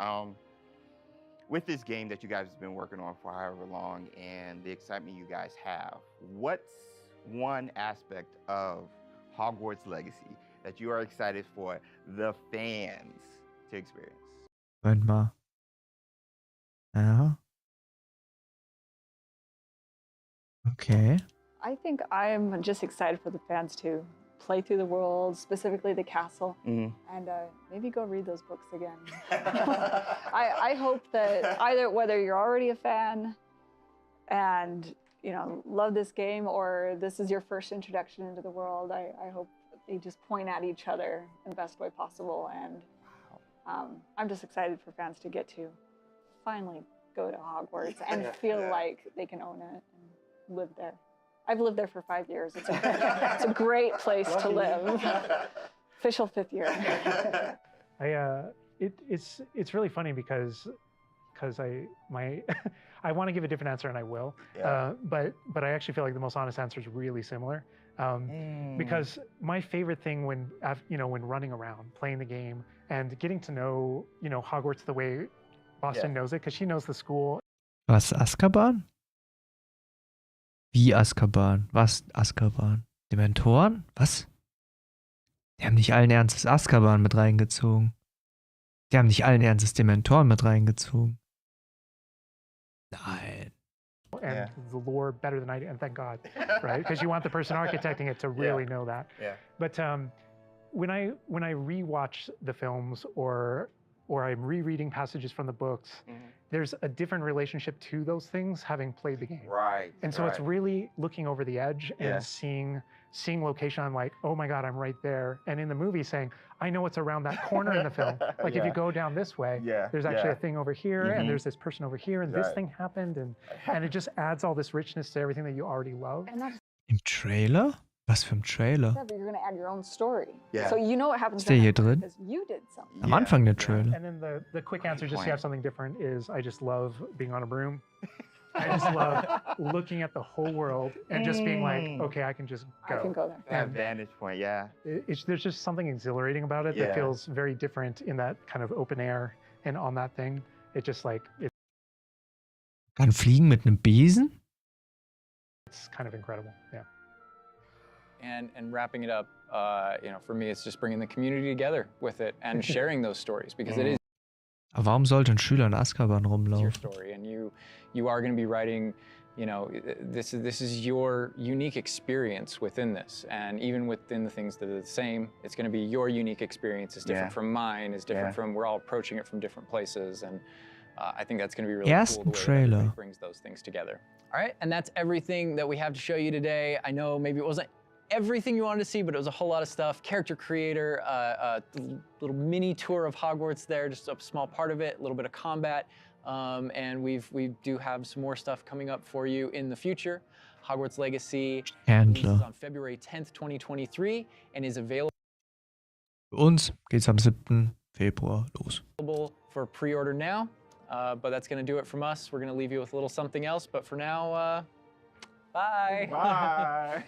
With this game that you guys have been working on for however long, and the excitement you guys have, what's one aspect of Hogwarts Legacy that you are excited for the fans to experience? Moment mal. Ja. Okay. I think I'm just excited for the fans to play through the world, specifically the castle, and maybe go read those books again. I hope that either whether you're already a fan and love this game, or this is your first introduction into the world, I hope they just point at each other in the best way possible. And I'm just excited for fans to get to finally go to Hogwarts and feel like they can own it and live there. I've lived there for 5 years. It's a great place to live. Official 5th year. It's really funny because I want to give a different answer, and I will. But I actually feel like the most honest answer is really similar. Because my favorite thing when running around, playing the game, and getting to know Hogwarts the way Boston knows it, because she knows the school. Was, Azkaban? Wie Azkaban? Was Azkaban? Dementoren? Was? Die haben nicht allen Ernstes Azkaban mit reingezogen. Die haben nicht allen Ernstes Dementoren mit reingezogen. Nein. And the lore better than I do, and thank God, right? Because you want the person architecting it to really know that. But when I rewatch the films or I'm rereading passages from the books, there's a different relationship to those things having played the game. Right. And so it's really looking over the edge and seeing location. I'm like, oh my God, I'm right there. And in the movie saying, I know what's around that corner in the film. Like if you go down this way, there's actually a thing over here, and there's this person over here, and this thing happened, and it just adds all this richness to everything that you already love. And that's Im Trailer? Was für ein Trailer? but you're going to add your own story. Yeah. So you know what happens Ist der hier drin? because you did something. Am Anfang der Trailer. And then the quick answer, just to have something different, is I just love being on a broom. I just love looking at the whole world and just being like, okay, I can just go. I can go there. That vantage point, There's just something exhilarating about it that feels very different in that kind of open air and on that thing. It just like, Kann fliegen mit einem Besen? it's kind of incredible. Yeah. And wrapping it up, for me, it's just bringing the community together with it and sharing those stories, because it is Aber warum sollte ein Schüler in Azkaban your rumlaufen? story, and you are going to be writing, this is your unique experience within this, and even within the things that are the same, it's going to be your unique experience. It's different from mine. It's different from. We're all approaching it from different places, and I think that's going to be really Ersten cool the way that Trailer. everybody brings those things together. All right, and that's everything that we have to show you today. I know maybe it wasn't everything you wanted to see, but it was a whole lot of stuff. Character creator, little mini tour of Hogwarts there, just a small part of it, a little bit of combat. And we do have some more stuff coming up for you in the future. Hogwarts Legacy releases on February 10th, 2023 and is available Für uns geht's am 7. Februar los. for pre-order now. But that's going to do it from us. We're going to leave you with a little something else. But for now, bye. Bye.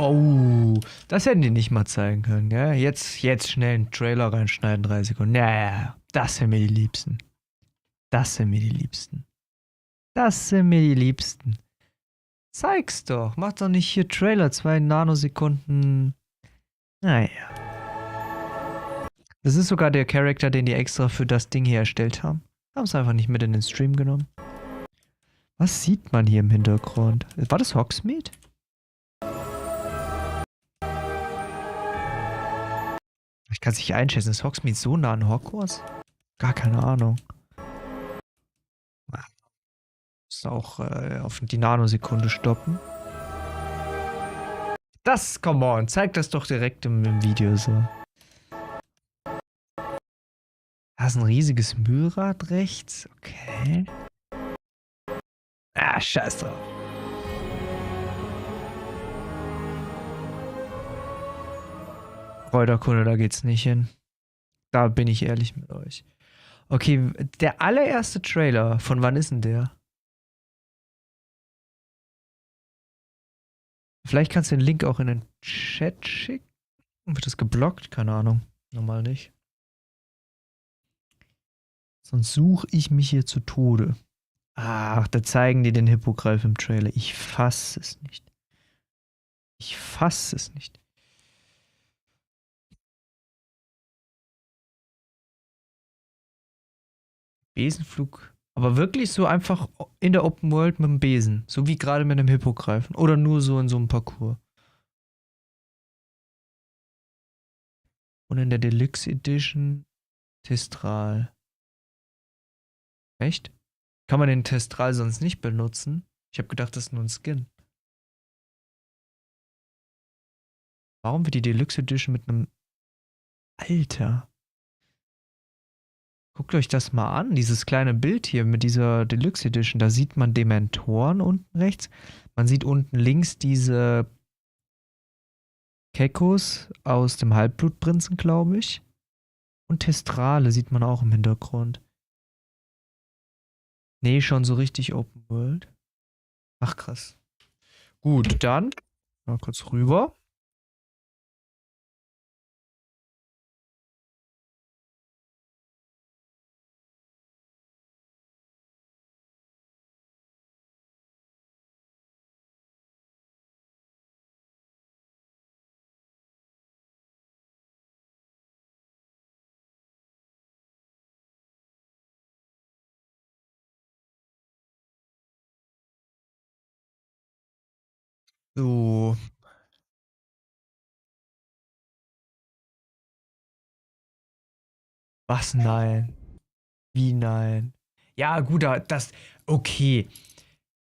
Oh, das hätten die nicht mal zeigen können, ja? Jetzt schnell einen Trailer reinschneiden, 3 Sekunden. Ja, das sind mir die Liebsten. Das sind mir die Liebsten. Das sind mir die Liebsten. Zeig's doch. Mach doch nicht hier Trailer, 2 Nanosekunden. Naja. Das ist sogar der Charakter, den die extra für das Ding hier erstellt haben. Haben es einfach nicht mit in den Stream genommen. Was sieht man hier im Hintergrund? War das Hogsmeade? Ich kann es nicht einschätzen. Ist Hogsmeade so nah an Hogwarts? Gar keine Ahnung. Muss auch auf die Nanosekunde stoppen. Das, come on, zeig das doch direkt im Video so. Da ist ein riesiges Mühlrad rechts. Okay. Ah, scheiß drauf. Kräuterkunde, da geht's nicht hin. Da bin ich ehrlich mit euch. Okay, der allererste Trailer, von wann ist denn der? Vielleicht kannst du den Link auch in den Chat schicken. Wird das geblockt? Keine Ahnung. Normal nicht. Sonst suche ich mich hier zu Tode. Ach, da zeigen die den Hippogreif im Trailer. Ich fasse es nicht. Ich fasse es nicht. Besenflug. Aber wirklich so einfach in der Open World mit dem Besen. So wie gerade mit einem Hippogreifen. Oder nur so in so einem Parcours. Und in der Deluxe Edition Testral. Echt? Kann man den Testral sonst nicht benutzen? Ich habe gedacht, das ist nur ein Skin. Warum wird die Deluxe Edition mit einem... Alter. Guckt euch das mal an, dieses kleine Bild hier mit dieser Deluxe Edition. Da sieht man Dementoren unten rechts. Man sieht unten links diese Kekos aus dem Halbblutprinzen, glaube ich. Und Testrale sieht man auch im Hintergrund. Nee, schon so richtig Open World. Ach, krass. Gut, dann mal kurz rüber. So. Was nein? Wie nein? Ja, gut, das. Okay.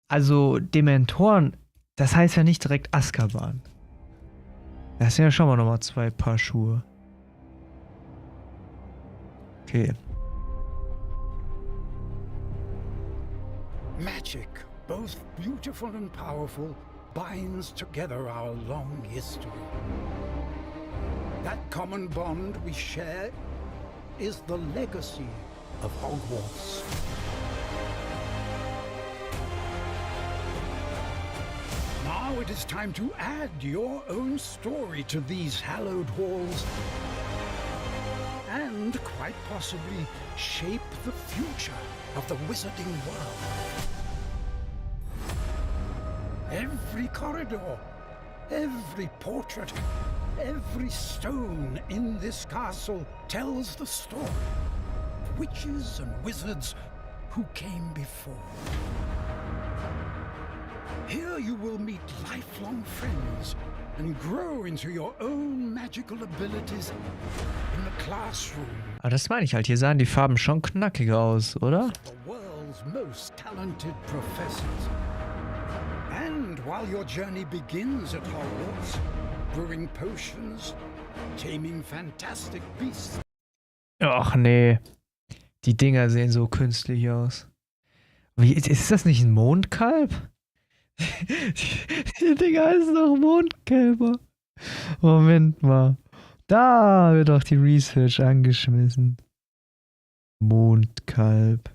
Also, Dementoren, das heißt ja nicht direkt Azkaban. Das sind ja schon mal nochmal 2 Paar Schuhe. Okay. Magic, both beautiful and powerful, binds together our long history. That common bond we share is the legacy of Hogwarts. Now it is time to add your own story to these hallowed halls and quite possibly shape the future of the wizarding world. Every corridor, every portrait, every stone in this castle tells the story of witches and wizards who came before. Here you will meet lifelong friends and grow into your own magical abilities in the classroom. Aber das meine ich halt, hier sahen die Farben schon knackiger aus, oder? The world's most talented professors. And while your journey begins at Hogwarts, brewing potions, taming fantastic beasts. Ach nee. Die Dinger sehen so künstlich aus. Wie, ist das nicht ein Mondkalb? Die Dinger heißen doch Mondkälber. Moment mal. Da wird doch die Research angeschmissen. Mondkalb.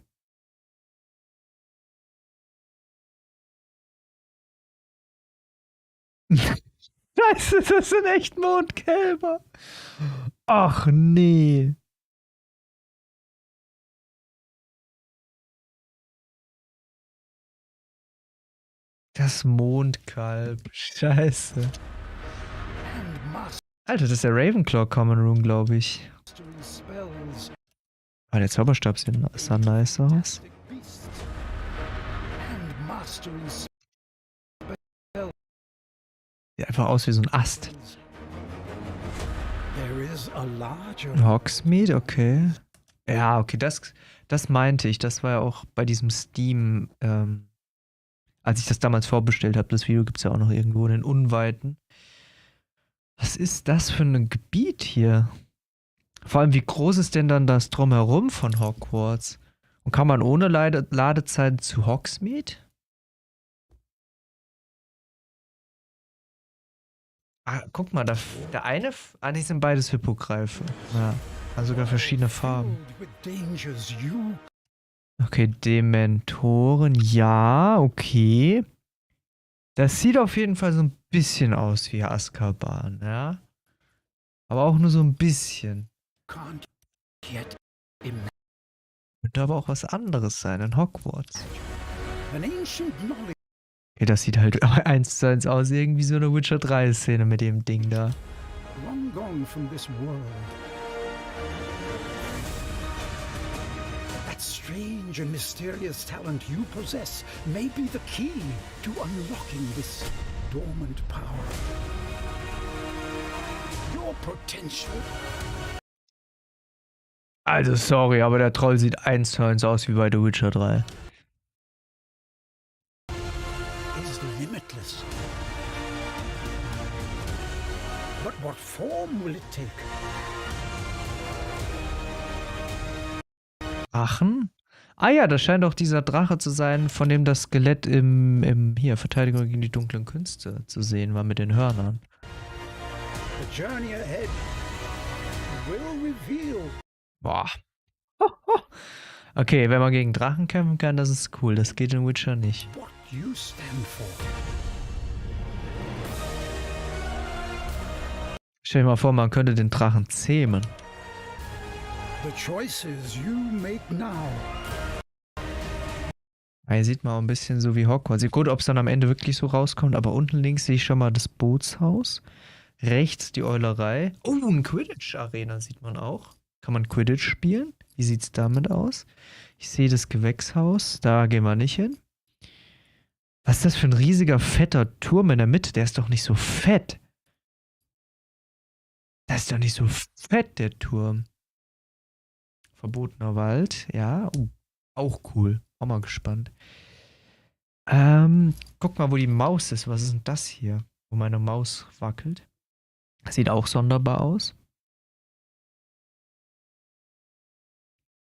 Scheiße, das sind echt Mondkälber. Ach nee. Das Mondkalb. Scheiße. Alter, das ist der Ravenclaw Common Room, glaube ich. Aber der Zauberstab sah nice aus. Sieht einfach aus wie so ein Ast. Hogsmeade, okay. Ja, okay, das meinte ich. Das war ja auch bei diesem Steam, als ich das damals vorbestellt habe. Das Video gibt es ja auch noch irgendwo in den Unweiten. Was ist das für ein Gebiet hier? Vor allem, wie groß ist denn dann das Drumherum von Hogwarts? Und kann man ohne Ladezeit zu Hogsmeade? Ah, guck mal, der eine, die sind beides Hippogreife. Ja, also sogar verschiedene Farben. Okay, Dementoren, ja, okay. Das sieht auf jeden Fall so ein bisschen aus wie Azkaban, ja. Aber auch nur so ein bisschen. Könnte aber auch was anderes sein in Hogwarts. Okay, das sieht halt 1:1 aus, irgendwie so eine Witcher 3 Szene mit dem Ding da. That strange and mysterious talent you possess may be the key to unlocking this dormant power. Your potential. Also sorry, aber der Troll sieht 1:1 aus wie bei The Witcher 3. Is limitless. But what form will it take? Drachen? Ah ja, das scheint auch dieser Drache zu sein, von dem das Skelett im hier, Verteidigung gegen die dunklen Künste zu sehen war mit den Hörnern. The journey ahead will reveal. Boah. Okay, wenn man gegen Drachen kämpfen kann, das ist cool. Das geht in Witcher nicht. What you stand for. Stell dir mal vor, man könnte den Drachen zähmen. The choices you make now. Hier sieht man auch ein bisschen so wie Hogwarts. Gut, ob es dann am Ende wirklich so rauskommt, aber unten links sehe ich schon mal das Bootshaus. Rechts die Eulerei. Oh, ein Quidditch-Arena sieht man auch. Kann man Quidditch spielen? Wie sieht es damit aus? Ich sehe das Gewächshaus. Da gehen wir nicht hin. Was ist das für ein riesiger, fetter Turm in der Mitte? Der ist doch nicht so fett. Das ist doch nicht so fett, der Turm. Verbotener Wald. Ja, auch cool. Auch mal gespannt. Guck mal, wo die Maus ist. Was ist denn das hier? Wo meine Maus wackelt. Sieht auch sonderbar aus.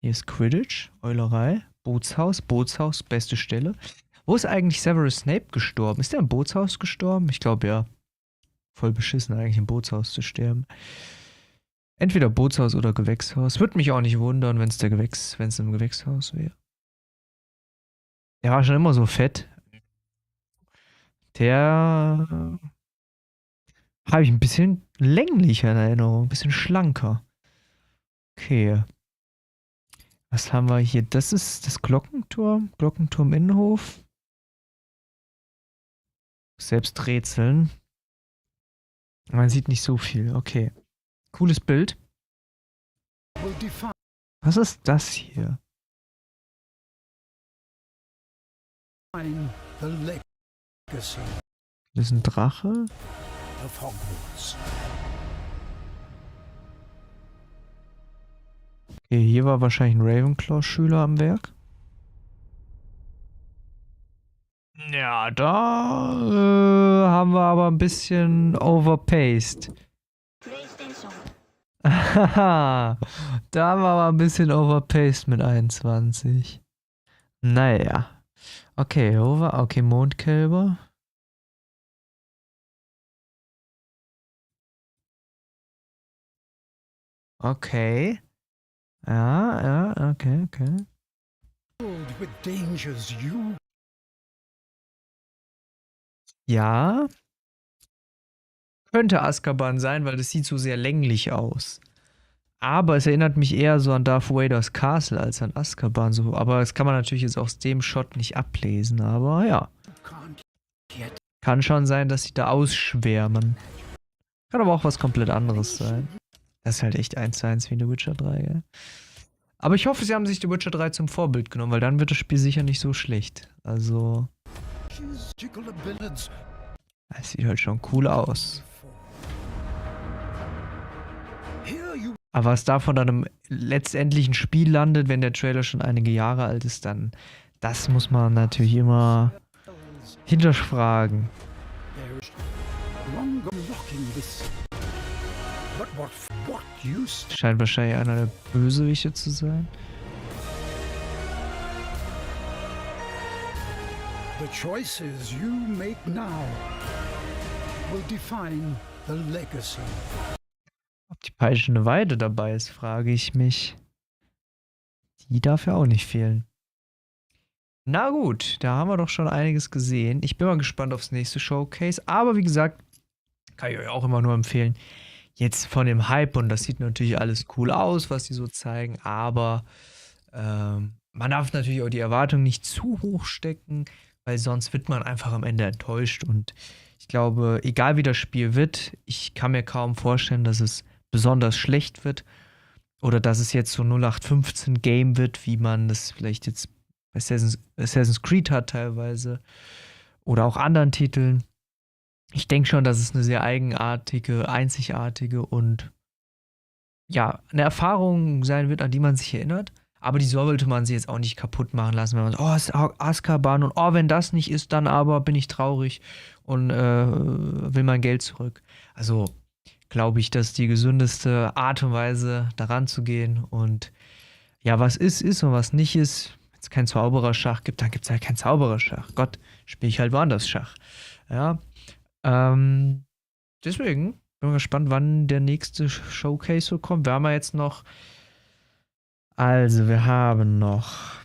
Hier ist Quidditch, Eulerei, Bootshaus, beste Stelle. Wo ist eigentlich Severus Snape gestorben? Ist der im Bootshaus gestorben? Ich glaube ja. Voll beschissen eigentlich im Bootshaus zu sterben. Entweder Bootshaus oder Gewächshaus. Würde mich auch nicht wundern, wenn es im Gewächshaus wäre. Der war schon immer so fett. Der habe ich ein bisschen länglicher in Erinnerung, ein bisschen schlanker. Okay. Was haben wir hier? Das ist das Glockenturm. Glockenturm Innenhof. Selbst rätseln. Man sieht nicht so viel. Okay. Cooles Bild. Was ist das hier? The legacy Das ist ein Drache. of Hogwarts. Okay, hier war wahrscheinlich ein Ravenclaw-Schüler am Werk. Ja, da haben wir aber ein bisschen overpaced. Haha, da haben wir aber ein bisschen overpaced mit 21. Naja. Okay, okay, Mondkälber. Okay. Ja, okay. Filled with dangers you Ja. Könnte Azkaban sein, weil das sieht so sehr länglich aus. Aber es erinnert mich eher so an Darth Vaders Castle als an Azkaban. So. Aber das kann man natürlich jetzt aus dem Shot nicht ablesen. Aber ja. can't get. Kann schon sein, dass sie da ausschwärmen. Kann aber auch was komplett anderes sein. Das ist halt echt 1:1 wie The Witcher 3, gell? Aber ich hoffe, sie haben sich The Witcher 3 zum Vorbild genommen, weil dann wird das Spiel sicher nicht so schlecht. Also, Physical abilities. es sieht halt schon cool aus. Here you Aber was davon dann im letztendlichen Spiel landet, wenn der Trailer schon einige Jahre alt ist, dann das muss man natürlich immer hinterfragen. there's longer locking this. But what use? Scheint wahrscheinlich einer der Bösewichte zu sein. The choices you make now will define the legacy. Ob die peitschende Weide dabei ist, frage ich mich. Die darf ja auch nicht fehlen. Na gut, da haben wir doch schon einiges gesehen. Ich bin mal gespannt aufs nächste Showcase. Aber wie gesagt, kann ich euch auch immer nur empfehlen. Jetzt von dem Hype, und das sieht natürlich alles cool aus, was die so zeigen. Aber man darf natürlich auch die Erwartungen nicht zu hoch stecken, weil sonst wird man einfach am Ende enttäuscht. Und ich glaube, egal wie das Spiel wird, ich kann mir kaum vorstellen, dass es besonders schlecht wird. Oder dass es jetzt so 0815 Game wird, wie man das vielleicht jetzt bei Assassin's Creed hat teilweise. Oder auch anderen Titeln. Ich denke schon, dass es eine sehr eigenartige, einzigartige und ja, eine Erfahrung sein wird, an die man sich erinnert. Aber die sollte man sich jetzt auch nicht kaputt machen lassen, wenn man sagt, oh, es ist Azkaban und oh, wenn das nicht ist, dann aber bin ich traurig und will mein Geld zurück. Also glaube ich, dass die gesündeste Art und Weise, daran zu gehen und ja, was ist und was nicht ist. Wenn es kein Zaubererschach gibt, dann gibt es halt kein Zaubererschach. Gott, spiele ich halt woanders Schach. Ja, deswegen bin ich gespannt, wann der nächste Showcase so kommt. Wir haben ja jetzt noch wir haben noch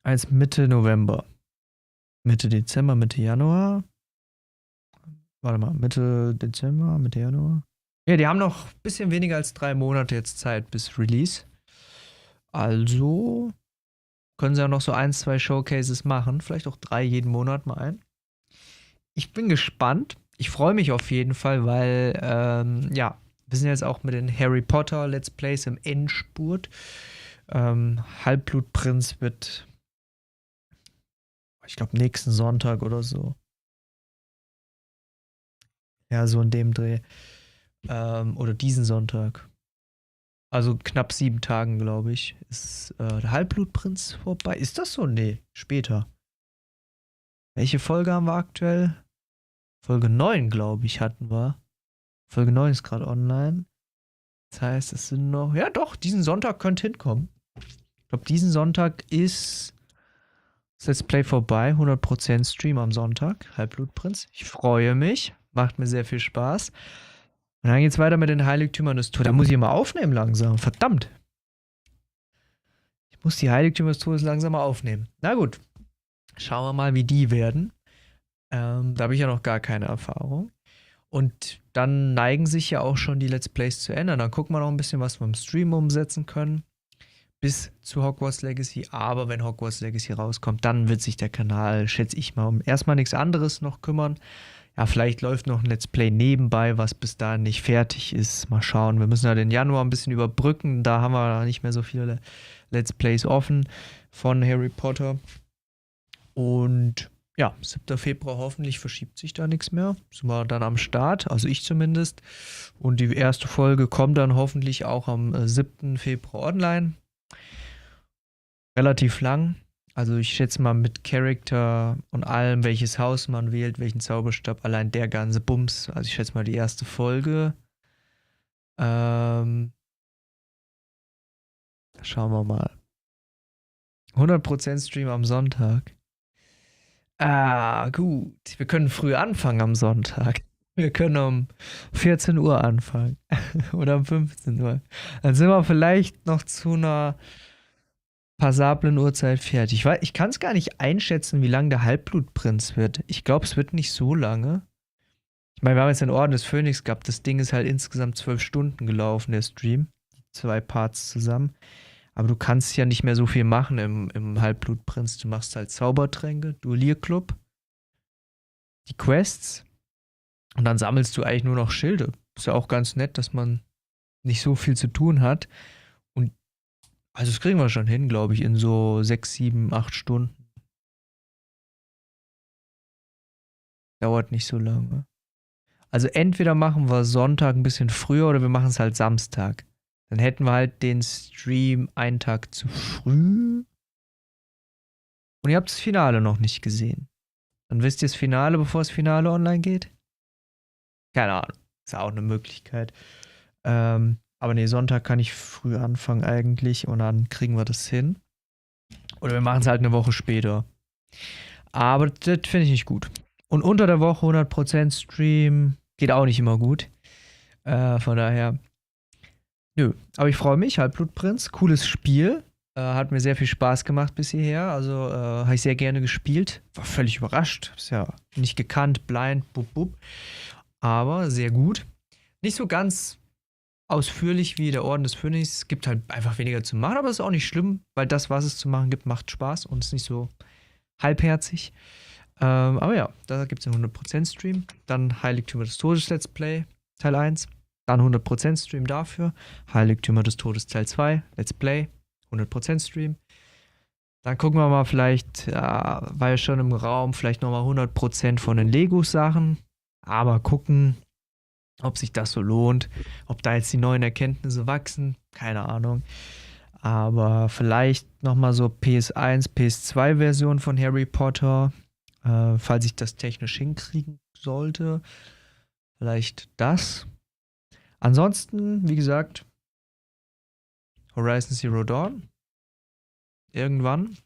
als Mitte November, Mitte Dezember, Mitte Januar. Warte mal, Mitte Dezember, Mitte Januar. Ja, die haben noch ein bisschen weniger als 3 Monate jetzt Zeit bis Release. Also können sie auch noch so 1, 2 Showcases machen. Vielleicht auch 3 jeden Monat mal ein. Ich bin gespannt. Ich freue mich auf jeden Fall, weil, ja, wir sind jetzt auch mit den Harry Potter Let's Plays im Endspurt. Halbblutprinz wird, ich glaube, nächsten Sonntag oder so. Ja, so in dem Dreh. Oder diesen Sonntag. Also knapp 7 Tagen, glaube ich, ist der Halbblutprinz vorbei. Ist das so? Nee, später. Welche Folge haben wir aktuell? Folge 9, glaube ich, hatten wir. Folge 9 ist gerade online. Das heißt, es sind noch... Ja doch, diesen Sonntag könnte hinkommen. Ich glaube, diesen Sonntag ist das Let's Play vorbei. 100% Stream am Sonntag. Halbblutprinz. Ich freue mich. Macht mir sehr viel Spaß. Und dann geht's weiter mit den Heiligtümern des Todes. Da muss ich mal aufnehmen langsam. Verdammt. Ich muss die Heiligtümer des Todes langsam mal aufnehmen. Na gut. Schauen wir mal, wie die werden. Da habe ich ja noch gar keine Erfahrung. Und dann neigen sich ja auch schon die Let's Plays zu ändern. Dann gucken wir noch ein bisschen, was wir im Stream umsetzen können. bis zu Hogwarts Legacy, aber wenn Hogwarts Legacy rauskommt, dann wird sich der Kanal, schätze ich mal, um erstmal nichts anderes noch kümmern. Ja, vielleicht läuft noch ein Let's Play nebenbei, was bis dahin nicht fertig ist. Mal schauen. Wir müssen ja den Januar ein bisschen überbrücken. Da haben wir nicht mehr so viele Let's Plays offen von Harry Potter. Und ja, 7. Februar hoffentlich verschiebt sich da nichts mehr. Sind wir dann am Start, also ich zumindest. Und die erste Folge kommt dann hoffentlich auch am 7. Februar online. Relativ lang. Also ich schätze mal mit Charakter und allem, welches Haus man wählt, welchen Zauberstab, allein der ganze Bums. Also ich schätze mal die erste Folge. Schauen wir mal. 100% Stream am Sonntag. Gut. Wir können früh anfangen am Sonntag. Wir können um 14 Uhr anfangen. Oder um 15 Uhr. Dann sind wir vielleicht noch zu einer passablen Uhrzeit fertig. Ich kann es gar nicht einschätzen, wie lang der Halbblutprinz wird. Ich glaube, es wird nicht so lange. Ich meine, wir haben jetzt den Orden des Phönix gehabt. Das Ding ist halt insgesamt 12 Stunden gelaufen, der Stream. Die 2 Parts zusammen. Aber du kannst ja nicht mehr so viel machen im Halbblutprinz. Du machst halt Zaubertränke, Duellierclub, die Quests und dann sammelst du eigentlich nur noch Schilde. Ist ja auch ganz nett, dass man nicht so viel zu tun hat. Und also das kriegen wir schon hin, glaube ich, in so 6, 7, 8 Stunden. Dauert nicht so lange. Also entweder machen wir Sonntag ein bisschen früher oder wir machen es halt Samstag. Dann hätten wir halt den Stream einen Tag zu früh. Und ihr habt das Finale noch nicht gesehen. Dann wisst ihr das Finale, bevor das Finale online geht? Keine Ahnung. Ist auch eine Möglichkeit. Aber nee, Sonntag kann ich früh anfangen eigentlich und dann kriegen wir das hin. Oder wir machen es halt eine Woche später. Aber das finde ich nicht gut. Und unter der Woche 100% Stream geht auch nicht immer gut. Von daher... Nö, aber ich freue mich, Halbblutprinz, cooles Spiel, hat mir sehr viel Spaß gemacht bis hierher, also habe ich sehr gerne gespielt, war völlig überrascht, ist ja nicht gekannt, blind, bub, bub, aber sehr gut. Nicht so ganz ausführlich wie der Orden des Phönix, es gibt halt einfach weniger zu machen, aber das ist auch nicht schlimm, weil das, was es zu machen gibt, macht Spaß und ist nicht so halbherzig. Aber ja, da gibt es einen 100% Stream, dann Heiligtümer des Todes Let's Play, Teil 1. Dann 100% Stream dafür. Heiligtümer des Todes Teil 2, Let's Play, 100% Stream. Dann gucken wir mal vielleicht, war ja schon im Raum, vielleicht nochmal 100% von den Lego-Sachen. Aber gucken, ob sich das so lohnt. Ob da jetzt die neuen Erkenntnisse wachsen, keine Ahnung. Aber vielleicht nochmal so PS1, PS2-Version von Harry Potter. Falls ich das technisch hinkriegen sollte. Vielleicht das. Ansonsten, wie gesagt, Horizon Zero Dawn. Irgendwann.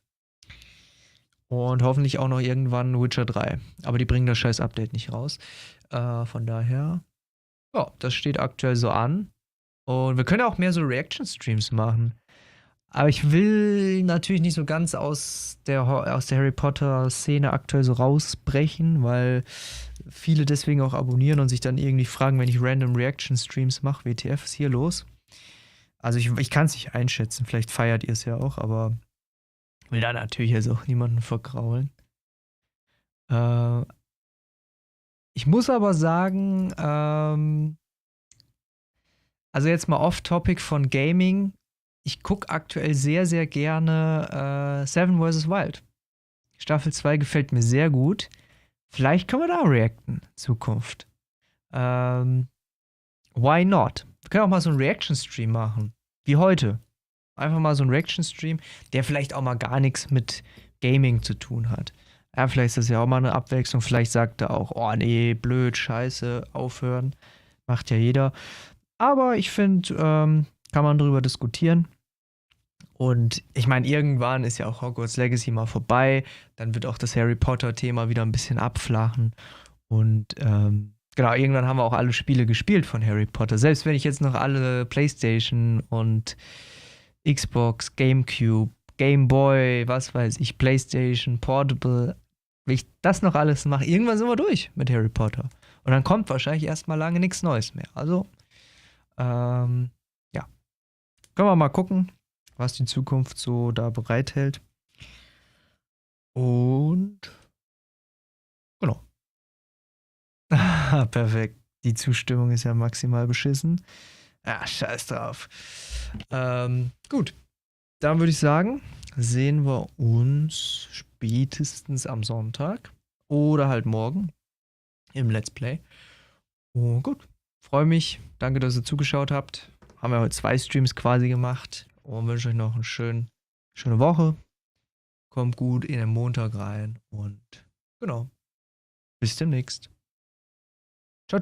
Und hoffentlich auch noch irgendwann Witcher 3. Aber die bringen das scheiß Update nicht raus. Von daher, ja, das steht aktuell so an. Und wir können auch mehr so Reaction-Streams machen. Aber ich will natürlich nicht so ganz aus der Harry Potter-Szene aktuell so rausbrechen, weil viele deswegen auch abonnieren und sich dann irgendwie fragen, wenn ich random Reaction-Streams mache, WTF, ist hier los? Also ich kann es nicht einschätzen, vielleicht feiert ihr es ja auch, aber will da natürlich jetzt auch niemanden vergraulen. Ich muss aber sagen, also jetzt mal off-topic von Gaming, ich gucke aktuell sehr, sehr gerne Seven vs. Wild. Staffel 2 gefällt mir sehr gut. Vielleicht können wir da reacten in Zukunft. Why not? Wir können auch mal so einen Reaction-Stream machen. Wie heute. Einfach mal so einen Reaction-Stream, der vielleicht auch mal gar nichts mit Gaming zu tun hat. Ja, vielleicht ist das ja auch mal eine Abwechslung. Vielleicht sagt er auch, oh nee, blöd, scheiße, aufhören. Macht ja jeder. Aber ich finde, kann man drüber diskutieren. Und ich meine, irgendwann ist ja auch Hogwarts Legacy mal vorbei. Dann wird auch das Harry Potter-Thema wieder ein bisschen abflachen. Und genau, irgendwann haben wir auch alle Spiele gespielt von Harry Potter. Selbst wenn ich jetzt noch alle PlayStation und Xbox, GameCube, Game Boy, was weiß ich, PlayStation, Portable, wenn ich das noch alles mache, irgendwann sind wir durch mit Harry Potter. Und dann kommt wahrscheinlich erstmal lange nichts Neues mehr. Also, ja. Können wir mal gucken. was die Zukunft so da bereithält. Und genau. Perfekt. Die Zustimmung ist ja maximal beschissen. Ja, scheiß drauf. Gut. Dann würde ich sagen, sehen wir uns spätestens am Sonntag oder halt morgen im Let's Play. Und gut. Freue mich. Danke, dass ihr zugeschaut habt. Haben wir heute 2 Streams quasi gemacht. Und wünsche euch noch eine schöne Woche. Kommt gut in den Montag rein. Und genau. Bis demnächst.